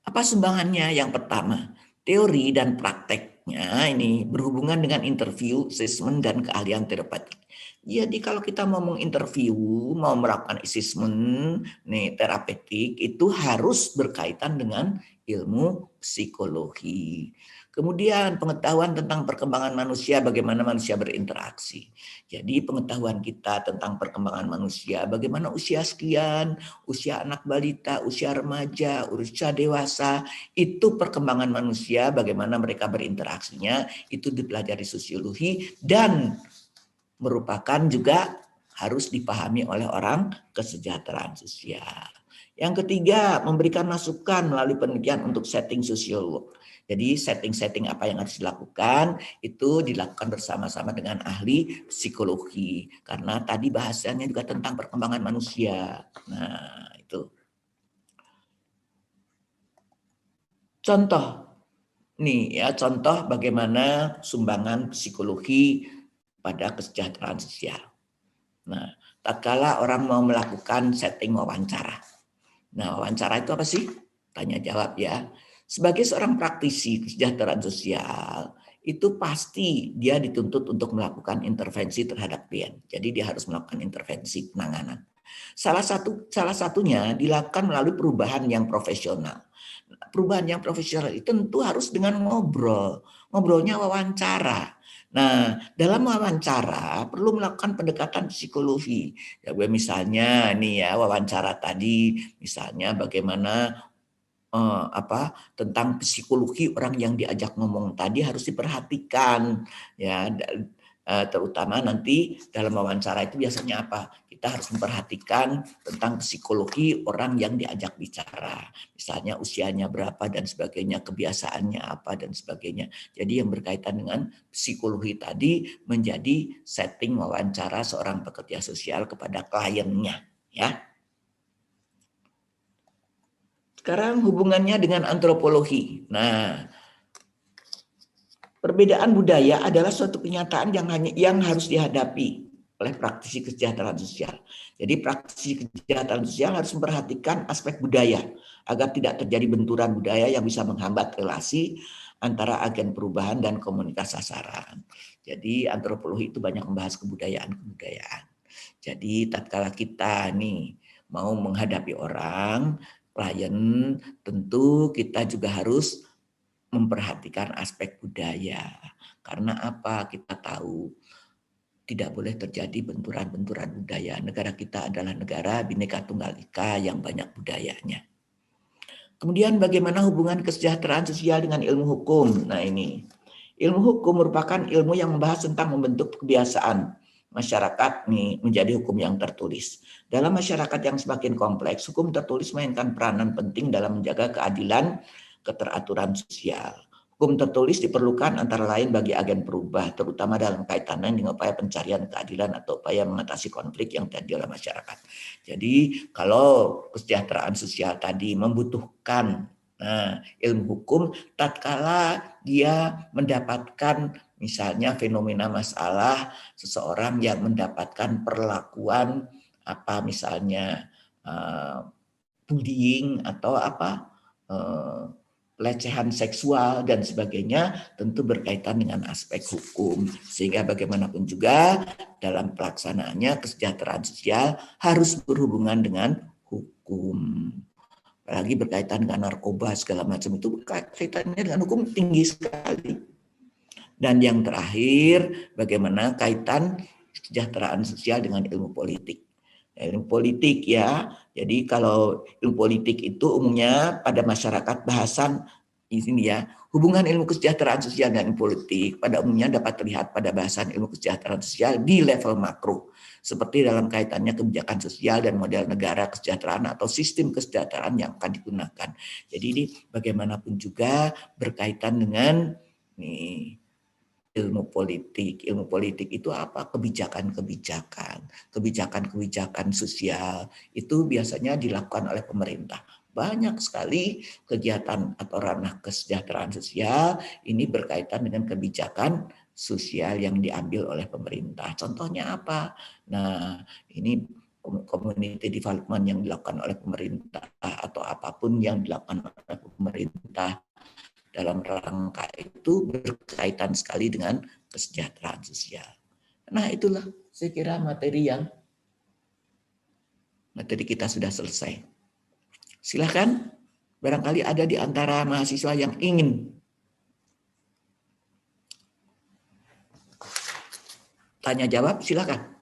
Apa sumbangannya? Yang pertama, teori dan prakteknya ini berhubungan dengan interview, assessment, dan keahlian terapeutik. Jadi kalau kita mau menginterview, mau melakukan assessment nih, terapeutik, itu harus berkaitan dengan ilmu psikologi. Kemudian pengetahuan tentang perkembangan manusia, bagaimana manusia berinteraksi. Jadi pengetahuan kita tentang perkembangan manusia, bagaimana usia sekian, usia anak balita, usia remaja, usia dewasa, itu perkembangan manusia, bagaimana mereka berinteraksinya, itu dipelajari sosiologi dan merupakan juga harus dipahami oleh orang kesejahteraan sosial. Yang ketiga, memberikan masukan melalui penelitian untuk setting sosiolog. Jadi setting-setting apa yang harus dilakukan itu dilakukan bersama-sama dengan ahli psikologi. Karena tadi bahasanya juga tentang perkembangan manusia. Nah, itu. Contoh nih ya, contoh bagaimana sumbangan psikologi pada kesejahteraan sosial. Nah, tatkala orang mau melakukan setting wawancara. Nah, wawancara itu apa sih? Tanya jawab ya. Sebagai seorang praktisi kesejahteraan sosial, itu pasti dia dituntut untuk melakukan intervensi terhadap klien. Jadi dia harus melakukan intervensi penanganan. Salah satunya dilakukan melalui perubahan yang profesional. Perubahan yang profesional itu tentu harus dengan ngobrol. Ngobrolnya wawancara. Nah, dalam wawancara perlu melakukan pendekatan psikologi. Ya, gue misalnya nih ya wawancara tadi, misalnya bagaimana tentang psikologi orang yang diajak ngomong tadi harus diperhatikan ya, terutama nanti dalam wawancara itu biasanya apa? Kita harus memperhatikan tentang psikologi orang yang diajak bicara. Misalnya usianya berapa dan sebagainya, kebiasaannya apa dan sebagainya. Jadi yang berkaitan dengan psikologi tadi menjadi setting wawancara seorang pekerja sosial kepada kliennya ya. Sekarang hubungannya dengan antropologi. Nah, perbedaan budaya adalah suatu kenyataan yang harus dihadapi oleh praktisi kesejahteraan sosial. Jadi praktisi kesejahteraan sosial harus memperhatikan aspek budaya agar tidak terjadi benturan budaya yang bisa menghambat relasi antara agen perubahan dan komunitas sasaran. Jadi antropologi itu banyak membahas kebudayaan. Jadi tatkala kita nih mau menghadapi orang, klien, tentu kita juga harus memperhatikan aspek budaya. Karena apa? Kita tahu tidak boleh terjadi benturan-benturan budaya. Negara kita adalah negara Bhinneka Tunggal Ika yang banyak budayanya. Kemudian bagaimana hubungan kesejahteraan sosial dengan ilmu hukum? Nah ini, ilmu hukum merupakan ilmu yang membahas tentang membentuk kebiasaan masyarakat nih menjadi hukum yang tertulis. Dalam masyarakat yang semakin kompleks, hukum tertulis mainkan peranan penting dalam menjaga keadilan, keteraturan sosial. Hukum tertulis diperlukan antara lain bagi agen perubahan, terutama dalam kaitannya dengan upaya pencarian keadilan atau upaya mengatasi konflik yang terjadi dalam masyarakat. Jadi kalau kesejahteraan sosial tadi membutuhkan ilmu hukum, tatkala dia mendapatkan misalnya fenomena masalah seseorang yang mendapatkan perlakuan apa misalnya bullying atau pelecehan seksual dan sebagainya, tentu berkaitan dengan aspek hukum. Sehingga bagaimanapun juga dalam pelaksanaannya kesejahteraan sosial harus berhubungan dengan hukum. Apalagi berkaitan dengan narkoba segala macam itu kaitannya dengan hukum tinggi sekali. Dan yang terakhir, bagaimana kaitan kesejahteraan sosial dengan ilmu politik. Ilmu politik ya, jadi kalau ilmu politik itu umumnya pada masyarakat bahasan Ini ya, hubungan ilmu kesejahteraan sosial dan politik pada umumnya dapat terlihat pada bahasan ilmu kesejahteraan sosial di level makro, seperti dalam kaitannya kebijakan sosial dan model negara kesejahteraan atau sistem kesejahteraan yang akan digunakan. Jadi ini bagaimanapun juga berkaitan dengan ilmu politik. Ilmu politik itu apa? Kebijakan sosial itu biasanya dilakukan oleh pemerintah. Banyak sekali kegiatan atau ranah kesejahteraan sosial ini berkaitan dengan kebijakan sosial yang diambil oleh pemerintah. Contohnya apa? Nah, ini community development yang dilakukan oleh pemerintah atau apapun yang dilakukan oleh pemerintah dalam rangka itu berkaitan sekali dengan kesejahteraan sosial. Nah, itulah saya kira materi kita sudah selesai. Silakan, barangkali ada di antara mahasiswa yang ingin tanya jawab, silakan.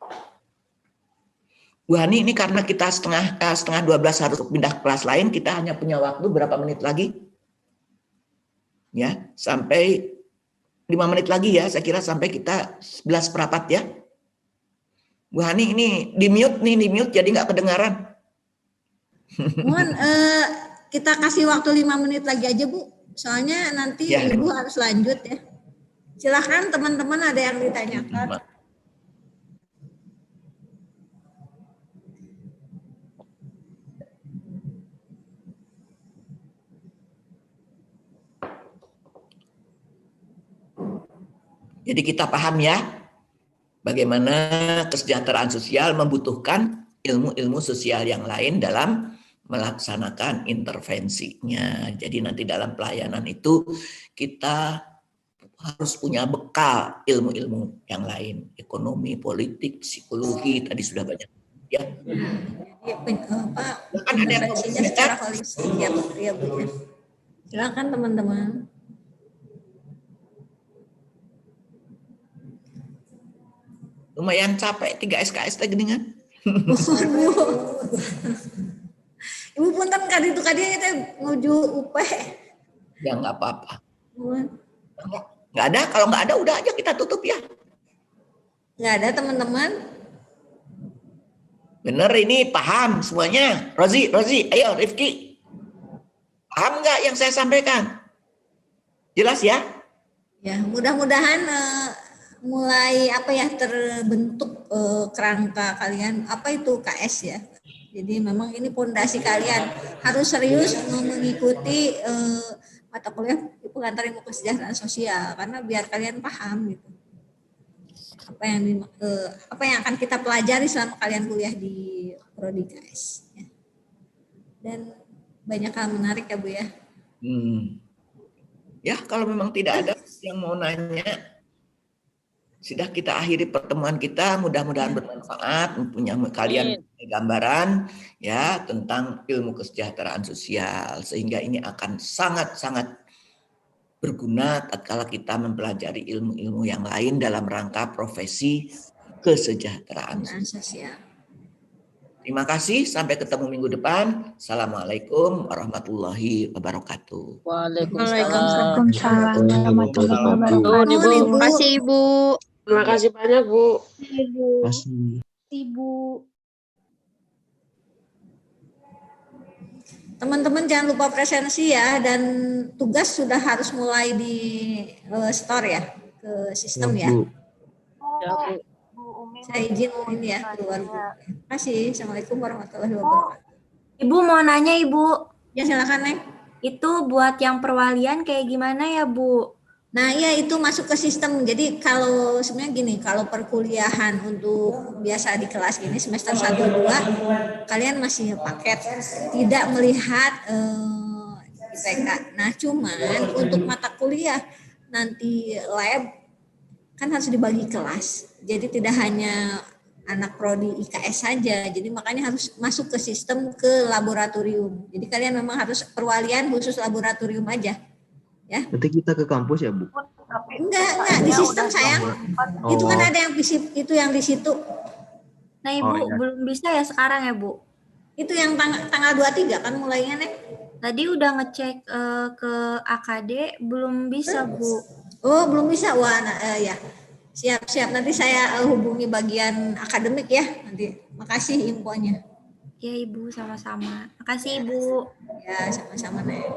Bu Hani, ini karena kita setengah 12 harus pindah kelas lain, kita hanya punya waktu berapa menit lagi? Ya, sampai 5 menit lagi ya, saya kira sampai kita 11:15 ya. Bu Hani, ini di mute jadi nggak kedengaran. Mohon kita kasih waktu 5 menit lagi aja Bu, soalnya nanti ya, Ibu harus lanjut ya. Silahkan teman-teman, ada yang ditanyakan. Jadi kita paham ya, bagaimana kesejahteraan sosial membutuhkan ilmu-ilmu sosial yang lain dalam melaksanakan intervensinya. Jadi nanti dalam pelayanan itu kita harus punya bekal ilmu-ilmu yang lain, ekonomi, politik, psikologi, tadi sudah banyak ya. Kan ada yang secara holistik ya Bu. Silakan teman-teman. Lumayan capek 3 SKS tadi dengan. Ibu punten kali itu teh menuju UP. Ya nggak apa-apa. Nggak ada, kalau nggak ada udah aja kita tutup ya. Nggak ada teman-teman. Bener ini paham semuanya. Rozi, ayo Rifki. Paham nggak yang saya sampaikan? Jelas ya? Ya, mudah-mudahan mulai terbentuk kerangka kalian itu KS ya. Jadi memang ini pondasi kalian harus serius mengikuti mata kuliah pengantar ilmu kesejahteraan sosial karena biar kalian paham gitu apa yang akan kita pelajari selama kalian kuliah di prodi KS ya. Dan banyak hal menarik ya Bu ya. Ya kalau memang tidak ada yang mau nanya, sudah kita akhiri pertemuan kita, mudah-mudahan bermanfaat, punya kalian gambaran ya tentang ilmu kesejahteraan sosial, sehingga ini akan sangat-sangat berguna tatkala kita mempelajari ilmu-ilmu yang lain dalam rangka profesi kesejahteraan sosial. Terima kasih, sampai ketemu minggu depan. Assalamualaikum warahmatullahi wabarakatuh. Waalaikumsalam warahmatullahi wabarakatuh. Terima kasih Ibu. Terima kasih banyak Bu. Terima kasih. Ibu. Teman-teman jangan lupa presensi ya, dan tugas sudah harus mulai di store ya ke sistem ya. Ya, Bu. Saya izin ini ya keluar Bu. Terima kasih. Assalamualaikum warahmatullahi wabarakatuh. Ibu mau nanya Ibu. Ya silakan Neng. Itu buat yang perwalian kayak gimana ya Bu? Nah ya itu masuk ke sistem. Jadi kalau sebenarnya gini, kalau perkuliahan untuk biasa di kelas gini semester 1-2 kalian masih paket, tidak melihat IPK. Nah cuman untuk mata kuliah nanti lab kan harus dibagi kelas. Jadi tidak hanya anak prodi IKS saja. Jadi makanya harus masuk ke sistem ke laboratorium. Jadi kalian memang harus perwalian khusus laboratorium aja. Ya. Nanti kita ke kampus ya Bu? Enggak di sistem sayang. Oh. Itu kan ada yang itu yang di situ. Nah Ibu belum bisa ya sekarang ya Bu? Itu yang tanggal 23 kan mulainya Nek? Tadi udah ngecek ke AKD, belum bisa, Bu. Oh, belum bisa. Wah, ya. Siap-siap. Nanti saya hubungi bagian akademik ya. Nanti. Makasih infonya. Ya, Ibu, sama-sama. Makasih, Ibu. Ya, sama-sama, Nek.